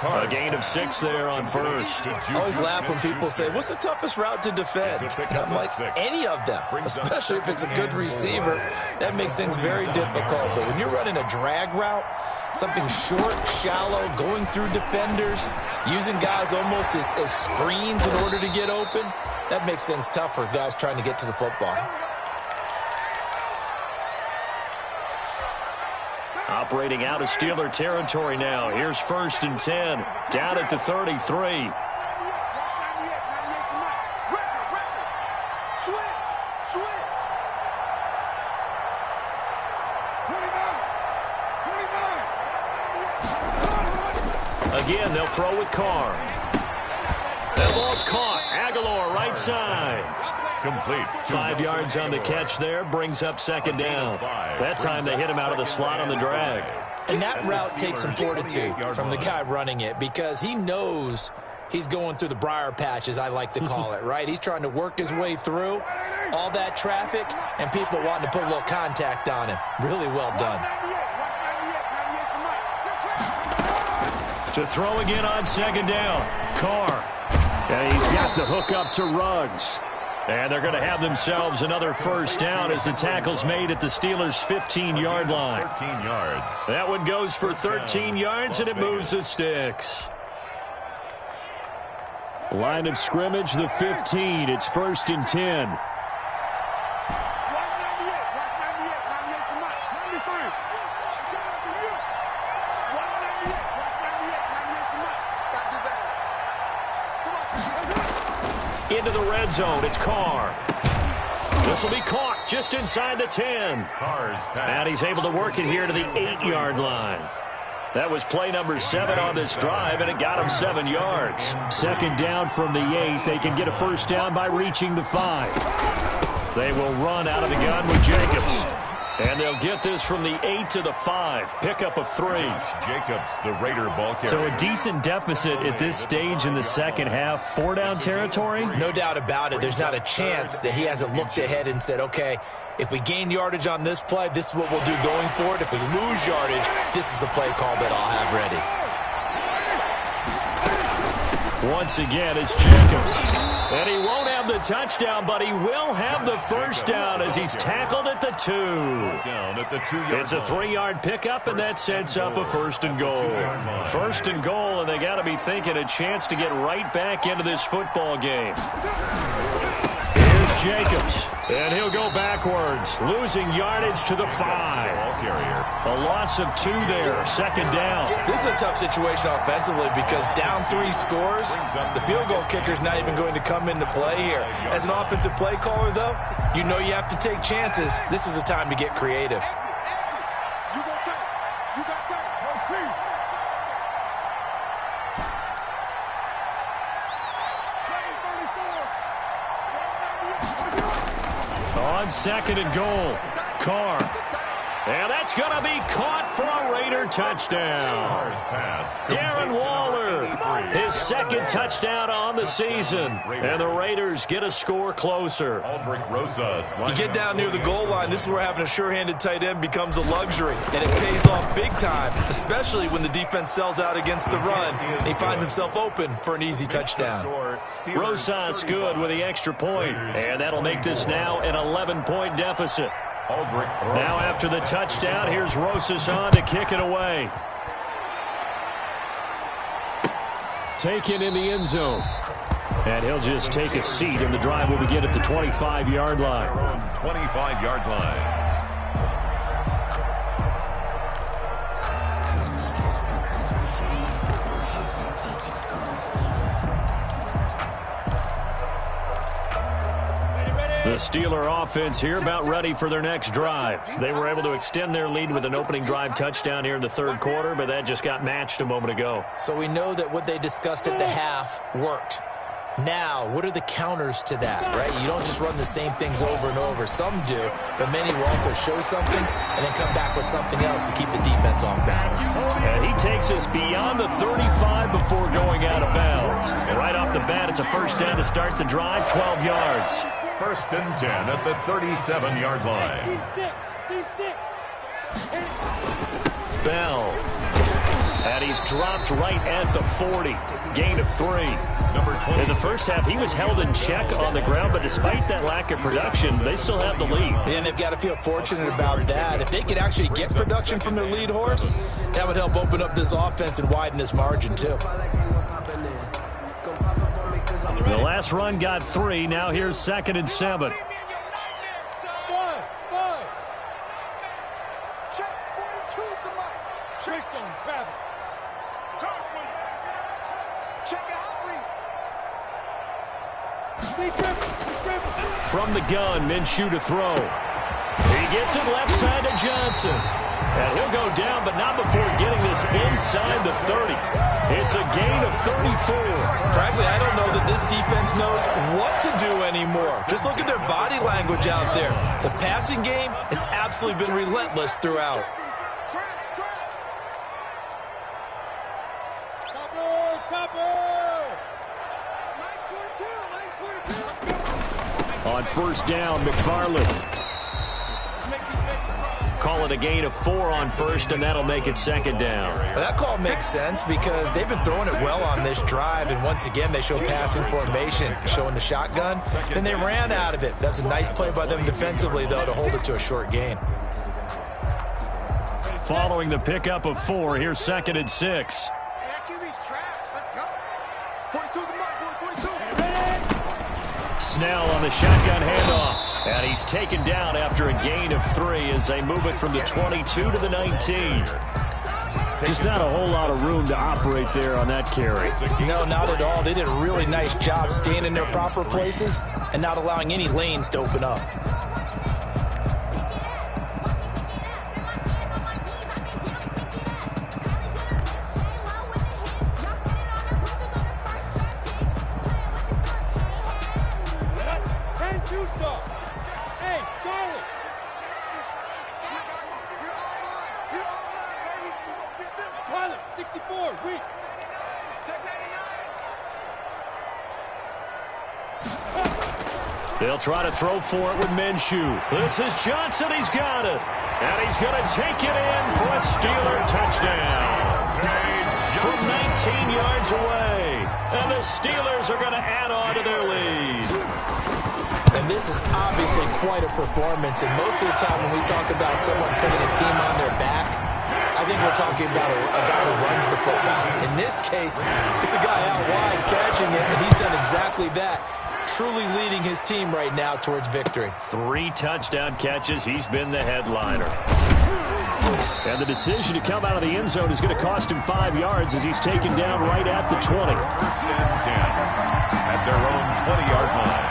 A gain of 6 there on first. I always laugh when people say, what's the toughest route to defend? And I'm like, any of them, especially if it's a good receiver. That makes things very difficult. But when you're running a drag route, something short, shallow, going through defenders, using guys almost as screens in order to get open, that makes things tough for guys trying to get to the football. Operating out of Steeler territory now. Here's 1st and 10. Down at the 33. Again, they'll throw with Carr. That ball's caught. Aguilar, right side. Complete. 5 yards on the catch there. Brings up second down. That time they hit him out of the slot on the drag. And that route takes some fortitude from the guy running it, because he knows he's going through the briar patch, as I like to call it, right? He's trying to work his way through all that traffic and people wanting to put a little contact on him. Really well done. To throw again on second down. Carr. And he's got the hook up to Ruggs. And they're going to have themselves another first down as the tackle's made at the Steelers' 15-yard line. 13 yards. That one goes for 13 yards, and it moves the sticks. Line of scrimmage, the 15. It's 1st and 10. Into the red zone. It's Carr. This will be caught just inside the 10. And he's able to work it here to the 8-yard line. That was play number 7 on this drive, and it got him 7 yards. Second down from the 8. They can get a first down by reaching the 5. They will run out of the gun with Jacobs. And they'll get this from the 8 to the 5. Pickup of 3. Jacobs, the Raider ball carrier. So a decent deficit at this stage in the second half. 4-down territory? No doubt about it. There's not a chance that he hasn't looked ahead and said, okay, if we gain yardage on this play, this is what we'll do going forward. If we lose yardage, this is the play call that I'll have ready. Once again, it's Jacobs. And he won't have the touchdown, but he will have the first down as he's tackled at the 2. It's a 3-yard pickup, and that sets up a 1st and goal. 1st and goal, and they got to be thinking a chance to get right back into this football game. Here's Jacobs. And he'll go backwards, losing yardage to the 5. A loss of 2 there, second down. This is a tough situation offensively because down 3 scores, the field goal kicker's not even going to come into play here. As an offensive play caller, though, you know you have to take chances. This is a time to get creative. On second and goal, Carr. And that's going to be caught for a Raider touchdown. Darren Waller, his second touchdown on the season. And the Raiders get a score closer. You get down near the goal line, this is where having a sure-handed tight end becomes a luxury. And it pays off big time, especially when the defense sells out against the run. He finds himself open for an easy touchdown. Rosas good with the extra point. And that'll make this now an 11-point deficit. Now after the touchdown, here's Rosas on to kick it away. Taken in the end zone. And he'll just take a seat, and the drive will begin at the 25-yard line. 25-yard line. The Steeler offense here about ready for their next drive. They were able to extend their lead with an opening drive touchdown here in the third quarter, but that just got matched a moment ago. So we know that what they discussed at the half worked. Now, what are the counters to that, right? You don't just run the same things over and over. Some do, but many will also show something and then come back with something else to keep the defense off balance. And he takes us beyond the 35 before going out of bounds. And right off the bat, it's a first down to start the drive, 12 yards. First and 10 at the 37-yard line. Bell. And he's dropped right at the 40. Gain of 3. In the first half, he was held in check on the ground, but despite that lack of production, they still have the lead. And they've got to feel fortunate about that. If they could actually get production from their lead horse, that would help open up this offense and widen this margin, too. The last run got 3. Now here's 2nd and 7. From the gun, Minshew to throw. He gets it left side to Johnson. And he'll go down, but not before getting this inside the 30. It's a gain of 34. Frankly, I don't know that this defense knows what to do anymore. Just look at their body language out there. The passing game has absolutely been relentless throughout. On first down, McFarland. Call it a gain of 4 on first, and that'll make it 2nd down. Well, that call makes sense because they've been throwing it well on this drive, and once again they show passing formation, showing the shotgun. Then they ran out of it. That's a nice play by them defensively, though, to hold it to a short gain. Following the pickup of 4, here's 2nd and 6. Snell on the shotgun handoff. And he's taken down after a gain of 3 as they move it from the 22 to the 19. Just not a whole lot of room to operate there on that carry. No, not at all. They did a really nice job staying in their proper places and not allowing any lanes to open up. They'll try to throw for it with Minshew. This is Johnson. He's got it. And he's going to take it in for a Steeler touchdown. From 19 yards away. And the Steelers are going to add on to their lead. And this is obviously quite a performance. And most of the time when we talk about someone putting a team on their back, I think we're talking about a guy who runs the football. In this case, it's a guy out wide catching it, and he's done exactly that. Truly leading his team right now towards victory. 3 touchdown catches. He's been the headliner. And the decision to come out of the end zone is going to cost him 5 yards as he's taken down right at the 20. First and 10 at their own 20-yard line.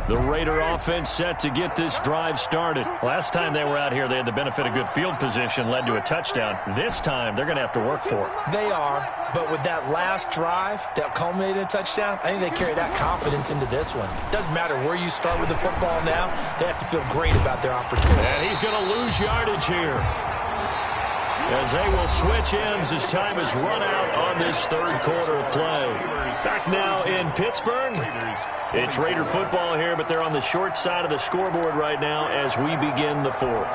The The Raider offense set to get this drive started. Last time they were out here, they had the benefit of good field position, led to a touchdown. This time, they're going to have to work for it. They are, but with that last drive that culminated in a touchdown, I think they carry that confidence into this one. Doesn't matter where you start with the football now, they have to feel great about their opportunity. And he's going to lose yardage here, as they will switch ends as time has run out on this third quarter of play. Back now in Pittsburgh. It's Raider football here, but they're on the short side of the scoreboard right now as we begin the fourth.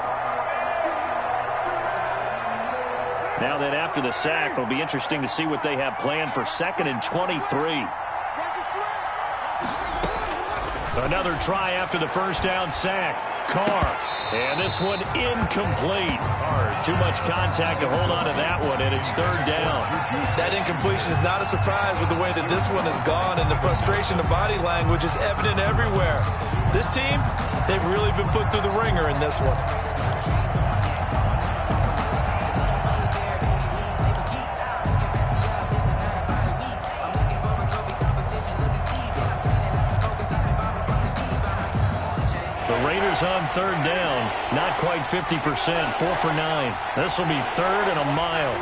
Now then, after the sack, it'll be interesting to see what they have planned for 2nd and 23. Another try after the first down sack. Carr. And this one incomplete. Too much contact to hold on to that one, and it's 3rd down. That incompletion is not a surprise with the way that this one has gone, and the frustration of body language is evident everywhere. This team, they've really been put through the ringer in this one. Raiders on 3rd down. Not quite 50%. 4 for 9. This will be 3rd and a mile.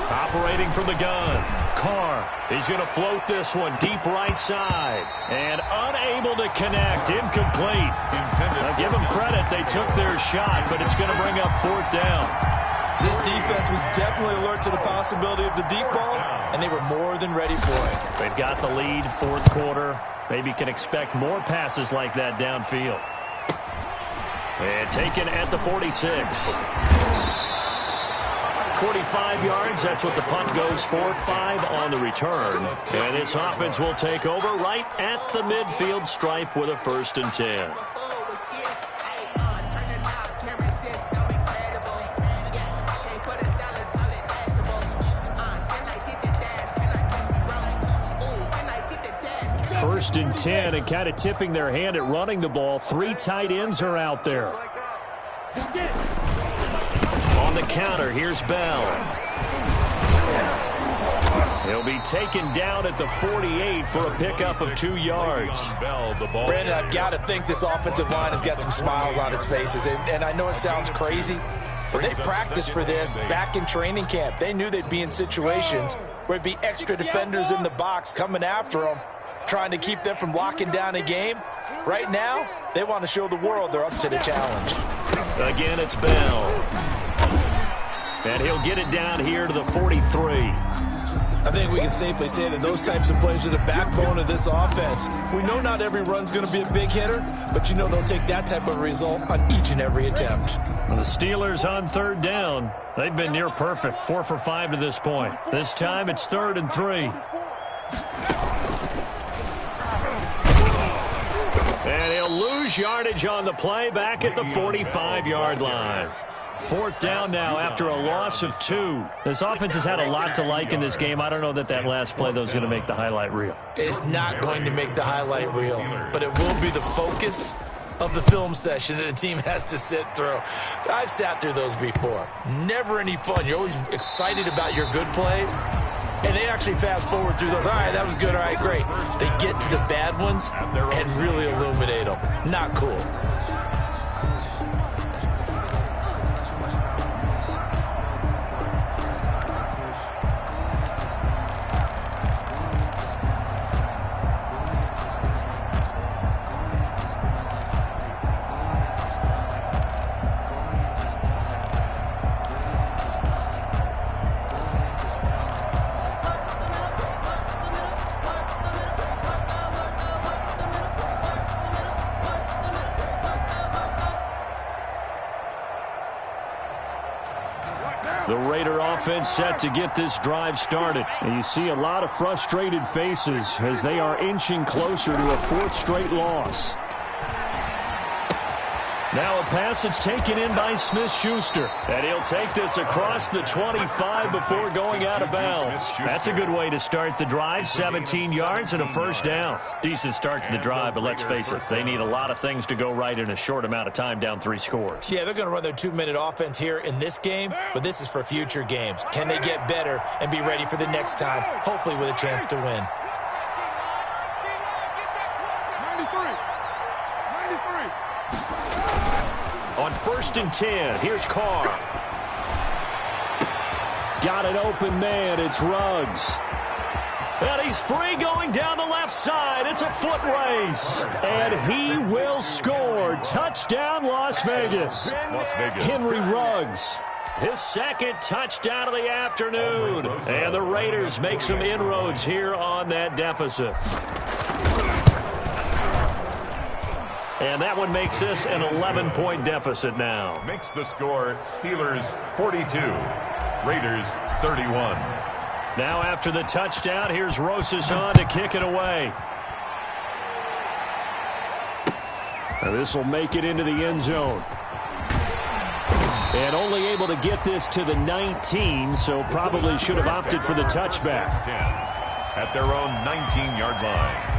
Operating from the gun. Carr. He's going to float this one deep right side. And unable to connect. Incomplete. Now give them credit. They took their shot, but it's going to bring up 4th down. This defense was definitely alert to the possibility of the deep ball, and they were more than ready for it. They've got the lead, 4th quarter. Maybe can expect more passes like that downfield. And taken at the 46. 45 yards, that's what the punt goes for. 5 on the return. And this offense will take over right at the midfield stripe with a 1st and 10. First and 10, and kind of tipping their hand at running the ball. 3 tight ends are out there. On the counter, here's Bell. He'll be taken down at the 48 for a pickup of 2 yards. Brandon, I've got to think this offensive line has got some smiles on its faces. And I know it sounds crazy, but they practiced for this back in training camp. They knew they'd be in situations where it'd be extra defenders in the box coming after them, trying to keep them from locking down a game. Right now, they want to show the world they're up to the challenge. Again, it's Bell. And he'll get it down here to the 43. I think we can safely say that those types of plays are the backbone of this offense. We know not every run's going to be a big hitter, but you know they'll take that type of result on each and every attempt. The Steelers on 3rd down. They've been near perfect, 4 for 5 to this point. This time it's 3rd and 3. And he'll lose yardage on the play back at the 45-yard line. 4th down now after a loss of 2. This offense has had a lot to like in this game. I don't know that last play, though, is going to make the highlight reel. It's not going to make the highlight reel, but it will be the focus of the film session that the team has to sit through. I've sat through those before. Never any fun. You're always excited about your good plays, and they actually fast forward through those. All right, that was good. All right, great. They get to the bad ones and really illuminate them. Not cool. The Raider offense set to get this drive started. And you see a lot of frustrated faces as they are inching closer to a 4th straight loss. Now a pass that's taken in by Smith-Schuster. And he'll take this across the 25 before going out of bounds. That's a good way to start the drive. 17 yards and a first down. Decent start to the drive, but let's face it, they need a lot of things to go right in a short amount of time, down 3 scores. Yeah, they're going to run their 2-minute offense here in this game, but this is for future games. Can they get better and be ready for the next time, hopefully with a chance to win? 93. On 1st and 10, here's Carr. Got an open man. It's Ruggs. And he's free going down the left side. It's a foot race. And he will score. Touchdown, Las Vegas. Henry Ruggs. His second touchdown of the afternoon. And the Raiders make some inroads here on that deficit. And that one makes this an 11-point deficit now. Makes the score Steelers 42, Raiders 31. Now after the touchdown, here's Rosas on to kick it away. This will make it into the end zone. And only able to get this to the 19, so probably should have opted for the touchback. 10 at their own 19-yard line.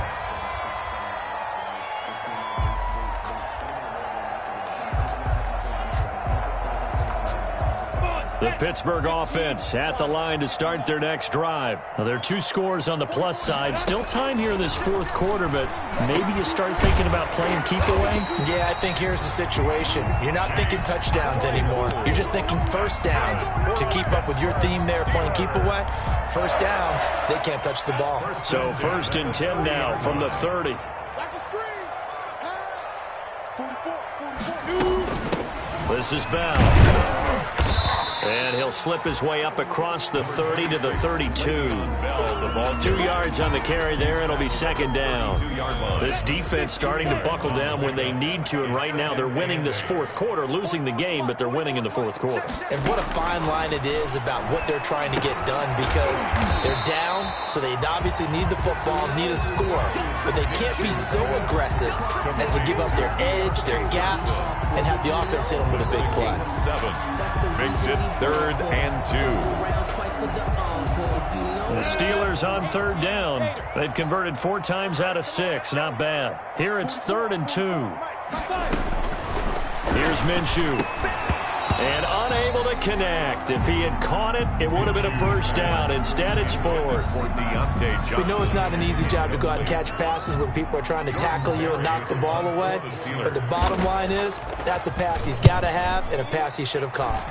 The Pittsburgh offense at the line to start their next drive. Now, there are 2 scores on the plus side. Still time here in this 4th quarter, but maybe you start thinking about playing keep away? Yeah, I think here's the situation. You're not thinking touchdowns anymore. You're just thinking first downs. To keep up with your theme there, playing keep away, first downs, they can't touch the ball. So 1st and 10 now from the 30. Watch the screen. Pass. 44. This is Bell. And he'll slip his way up across the 30 to the 32. 2 yards on the carry there. It'll be 2nd down. This defense starting to buckle down when they need to, and right now they're winning this 4th quarter, losing the game, but they're winning in the 4th quarter. And what a fine line it is about what they're trying to get done, because they're down, so they obviously need the football, need a score, but they can't be so aggressive as to give up their edge, their gaps, and have the offense hit them with a big play. 7 makes it 3rd and 2. The Steelers on 3rd down. They've converted 4 times out of 6. Not bad. Here it's 3rd and 2. Here's Minshew. And unable to connect. If he had caught it, it would have been a first down. Instead, it's 4th. We know it's not an easy job to go out and catch passes when people are trying to tackle you and knock the ball away. But the bottom line is, that's a pass he's got to have and a pass he should have caught.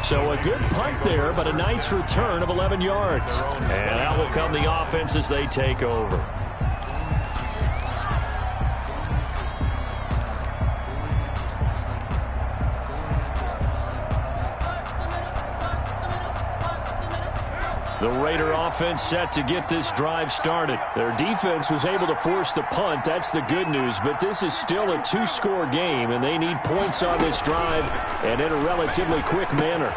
So a good punt there, but a nice return of 11 yards. And out will come the offense as they take over. The Raider offense set to get this drive started. Their defense was able to force the punt. That's the good news. But this is still a 2-score game, and they need points on this drive and in a relatively quick manner.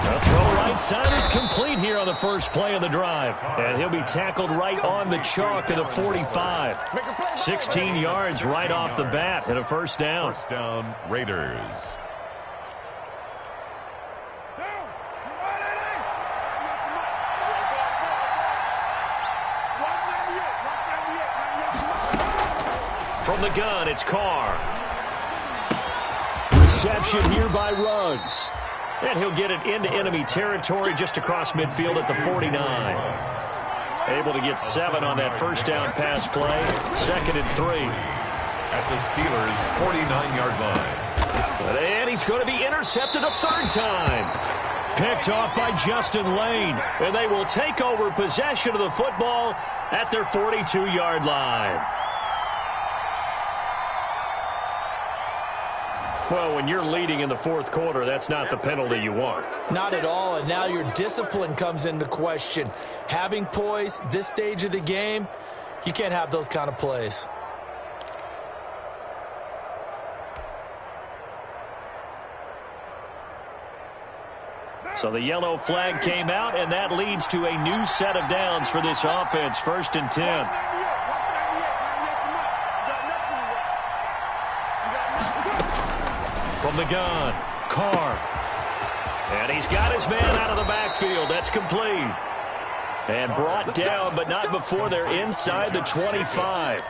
The throw right side is complete here on the first play of the drive. And he'll be tackled right on the chalk of the 45. 16 yards right off the bat and a first down. First down, Raiders. From the gun, it's Carr. Reception here by Ruggs. And he'll get it into enemy territory just across midfield at the 49. Able to get 7 on that first down pass play. 2nd and 3. At the Steelers' 49-yard line. And he's going to be intercepted a 3rd time. Picked off by Justin Lane. And they will take over possession of the football at their 42-yard line. Well, when you're leading in the 4th quarter, that's not the penalty you want. Not at all, and now your discipline comes into question. Having poise this stage of the game, you can't have those kind of plays. So the yellow flag came out, and that leads to a new set of downs for this offense, 1st and 10. From the gun, Carr. And he's got his man out of the backfield. That's complete. And brought down, but not before they're inside the 25.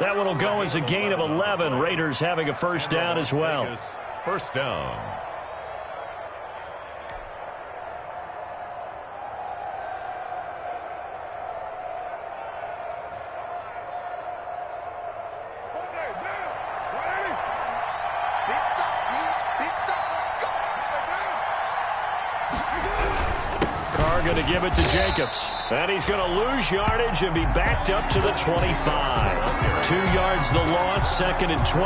That one will go as a gain of 11. Raiders having a first down as well. First down. Going to give it to Jacobs. And he's going to lose yardage and be backed up to the 25. 2 yards the loss, 2nd and 12.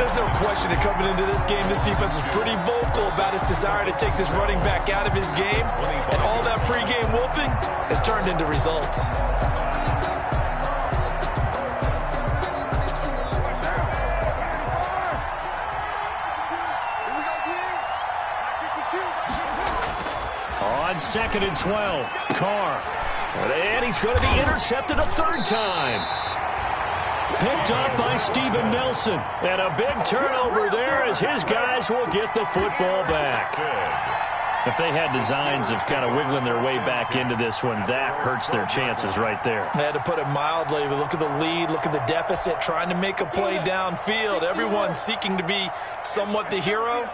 There's no question that coming into this game, this defense was pretty vocal about its desire to take this running back out of his game. And all that pregame wolfing has turned into results. On 2nd and 12, Carr. And he's going to be intercepted a 3rd time. Picked up by Steven Nelson. And a big turnover there as his guys will get the football back. If they had designs of kind of wiggling their way back into this one, that hurts their chances right there. They had to put it mildly. Look at the lead, look at the deficit, trying to make a play downfield. Everyone seeking to be somewhat the hero.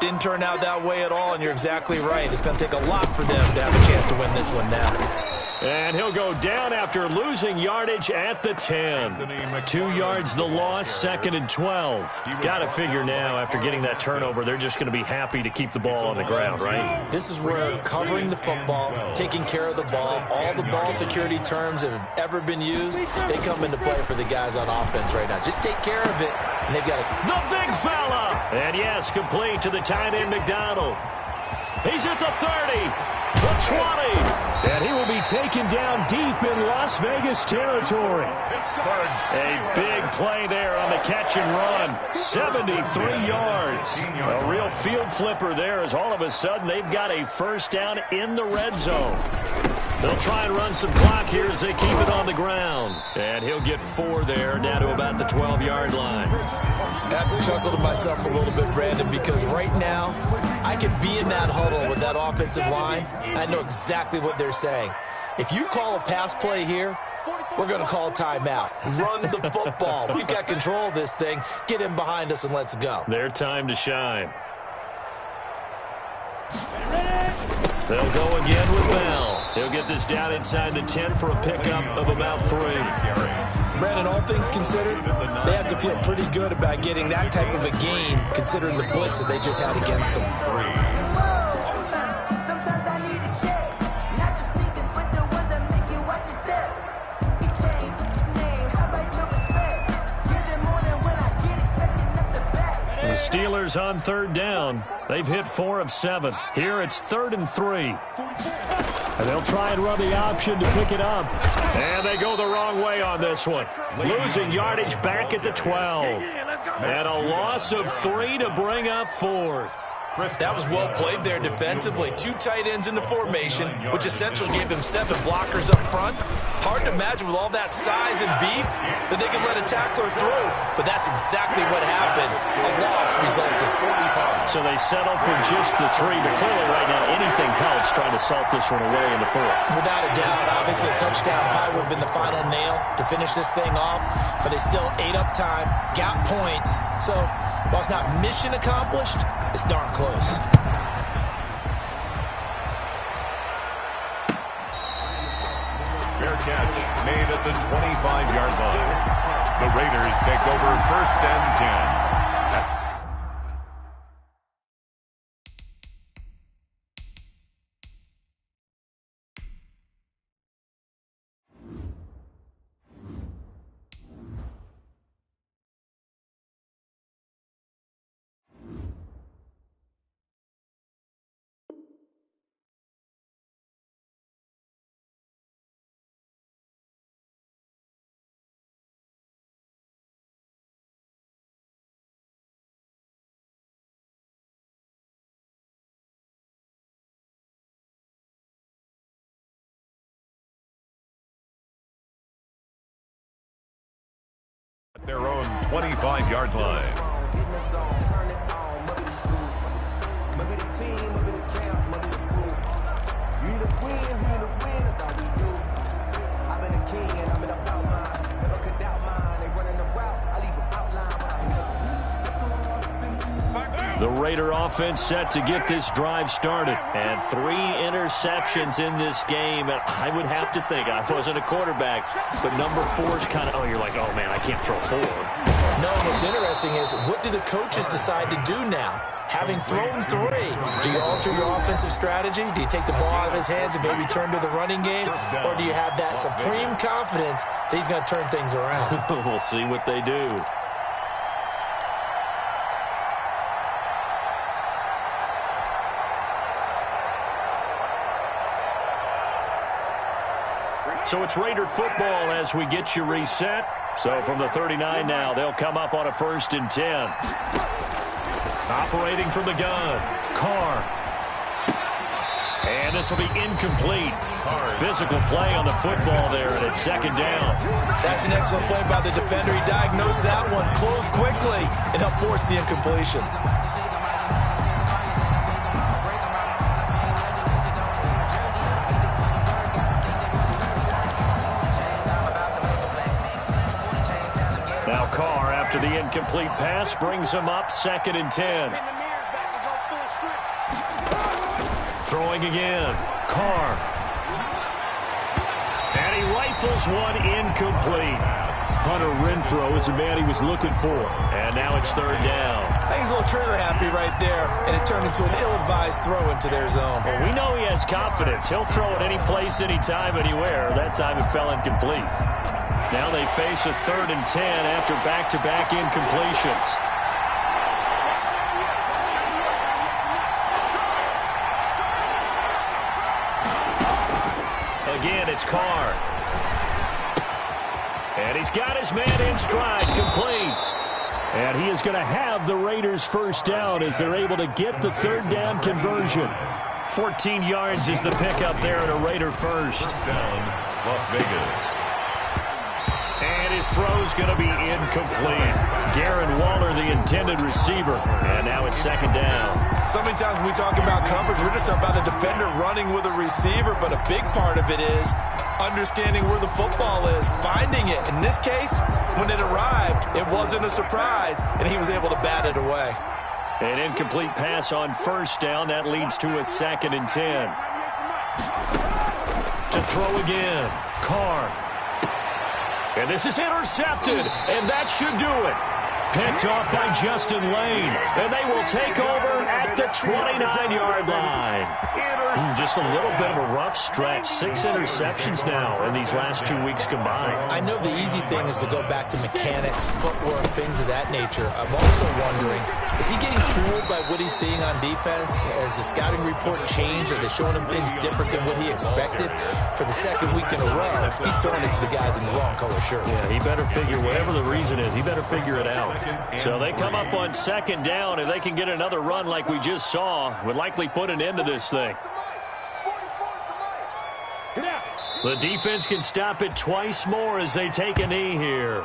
Didn't turn out that way at all, and you're exactly right. It's going to take a lot for them to have a chance to win this one now. And he'll go down after losing yardage at the 10. 2 yards the loss, 2nd and 12. Got to figure now, after getting that turnover, they're just going to be happy to keep the ball on the ground, right? This is where covering the football, taking care of the ball, all the ball security terms that have ever been used, they come into play for the guys on offense right now. Just take care of it, and they've got it. The big fella! And yes, complete to the tight end, McDonald. He's at the 30. The 20, and he will be taken down deep in Las Vegas territory. A big play there on the catch and run. 73 yards. A real field flipper there as all of a sudden they've got a first down in the red zone. They'll try and run some clock here as they keep it on the ground. And he'll get 4 there, down to about the 12-yard line. I have to chuckle to myself a little bit, Brandon, because right now I could be in that huddle with that offensive line, and I know exactly what they're saying. If you call a pass play here, we're going to call timeout. Run the football. We've got control of this thing. Get in behind us and let's go. Their time to shine. They'll go again with Bell. He'll get this down inside the 10 for a pickup of about 3. Brandon, all things considered, they have to feel pretty good about getting that type of a gain, considering the blitz that they just had against them. The Steelers on 3rd down. They've hit 4 of 7. Here it's 3rd and 3. And they'll try and run the option to pick it up. And they go the wrong way on this one. Losing yardage back at the 12. And a loss of 3 to bring up 4th. That was well played there defensively. 2 tight ends in the formation, which essentially gave them 7 blockers up front. Hard to imagine with all that size and beef that they could let a tackler through. But that's exactly what happened. A loss resulted. So they settle for just the 3. But clearly right now anything helps trying to salt this one away in the 4th. Without a doubt, obviously a touchdown probably would have been the final nail to finish this thing off. But it's still 8 up time, got points. So while it's not mission accomplished, it's darn close. Fair catch made at the 25-yard line. The Raiders take over 1st and 10. Their own 25-yard line. The Raider offense set to get this drive started. And 3 interceptions in this game. And I would have to think, I wasn't a quarterback, but number 4 is kind of, you're like, oh, man, I can't throw 4. No, what's interesting is, what do the coaches decide to do now? Having thrown 3, do you alter your offensive strategy? Do you take the ball out of his hands and maybe turn to the running game? Or do you have that supreme confidence that he's going to turn things around? We'll see what they do. So it's Raider football as we get you reset. So from the 39 now, they'll come up on a 1st and 10. Operating from the gun, Carr. And this will be incomplete. Physical play on the football there, and it's 2nd down. That's an excellent play by the defender. He diagnosed that one, closed quickly, and helped force the incompletion. Now Carr, after the incomplete pass, brings him up 2nd and 10. Throwing again, Carr. And he rifles one incomplete. Hunter Renfrow is the man he was looking for. And now it's 3rd down. I think he's a little trigger happy right there, and it turned into an ill-advised throw into their zone. Well, we know he has confidence. He'll throw it any place, anytime, anywhere. That time it fell incomplete. Now they face a 3rd and 10 after back-to-back incompletions. Again, it's Carr. And he's got his man in stride, complete. And he is going to have the Raiders' 1st down as they're able to get the 3rd down conversion. 14 yards is the pickup there at a Raider 1st. Down, Las Vegas. And his throw's going to be incomplete. Darren Waller, the intended receiver. And now it's 2nd down. So many times when we talk about coverage, we're just about a defender running with a receiver, but a big part of it is understanding where the football is, finding it. In this case, when it arrived, it wasn't a surprise, and he was able to bat it away. An incomplete pass on 1st down. That leads to a 2nd and 10. To throw again, Carr. And this is intercepted, and that should do it. Picked off by Justin Lane, and they will take over at the 29-yard line. Just a little bit of a rough stretch. 6 interceptions now in these last 2 weeks combined. I know the easy thing is to go back to mechanics, footwork, things of that nature. I'm also wondering, is he getting fooled by what he's seeing on defense? Has the scouting report changed? Are they showing him things different than what he expected? For the 2nd week in a row, he's throwing it to the guys in the wrong color shirts. Yeah, he better figure, whatever the reason is, he better figure it out. So they come up on 2nd down. If they can get another run like we just saw, would likely put an end to this thing. The defense can stop it twice more as they take a knee here.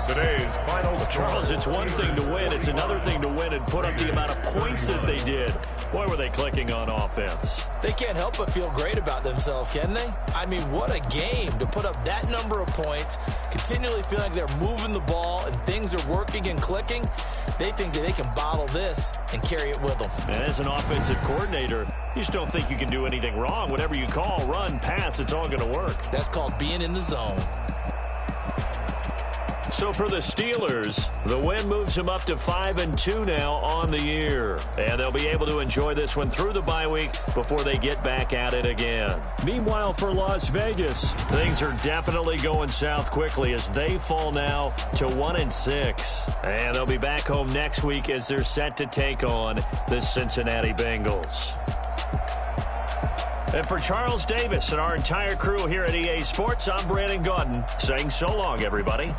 Today's final Charles, it's one thing to win. It's another thing to win and put up the amount of points that they did. Boy, were they clicking on offense. They can't help but feel great about themselves, can they? I mean, what a game to put up that number of points, continually feel like they're moving the ball and things are working and clicking. They think that they can bottle this and carry it with them. And as an offensive coordinator, you just don't think you can do anything wrong. Whatever you call, run, pass, it's all going to work. That's called being in the zone. So for the Steelers, the win moves them up to 5-2 now on the year. And they'll be able to enjoy this one through the bye week before they get back at it again. Meanwhile, for Las Vegas, things are definitely going south quickly as they fall now to 1-6. And they'll be back home next week as they're set to take on the Cincinnati Bengals. And for Charles Davis and our entire crew here at EA Sports, I'm Brandon Gaudin saying so long, everybody.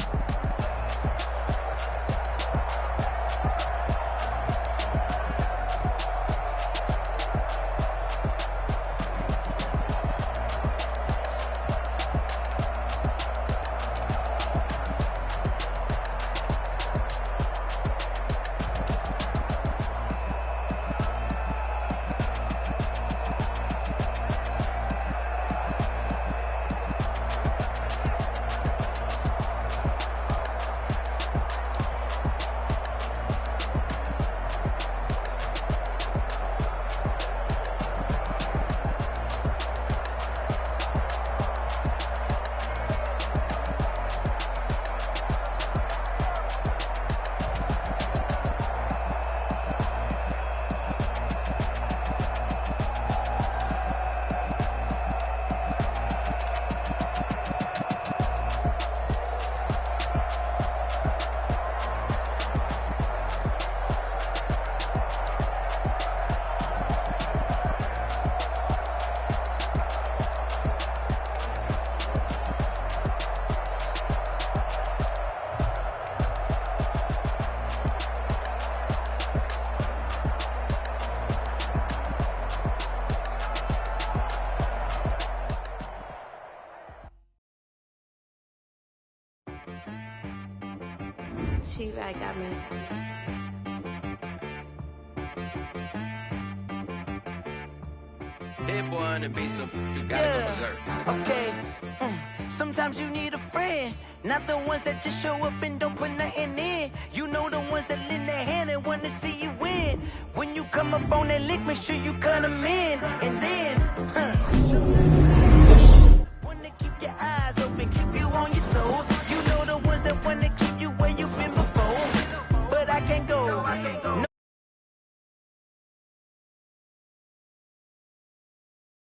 She right got me. Hit boy and be some. You gotta go berserk. Okay. Sometimes you need a friend, not the ones that just show up and don't put nothing in. You know the ones that lend their hand and want to see you win. When you come up on that lick, make sure you cut them in. And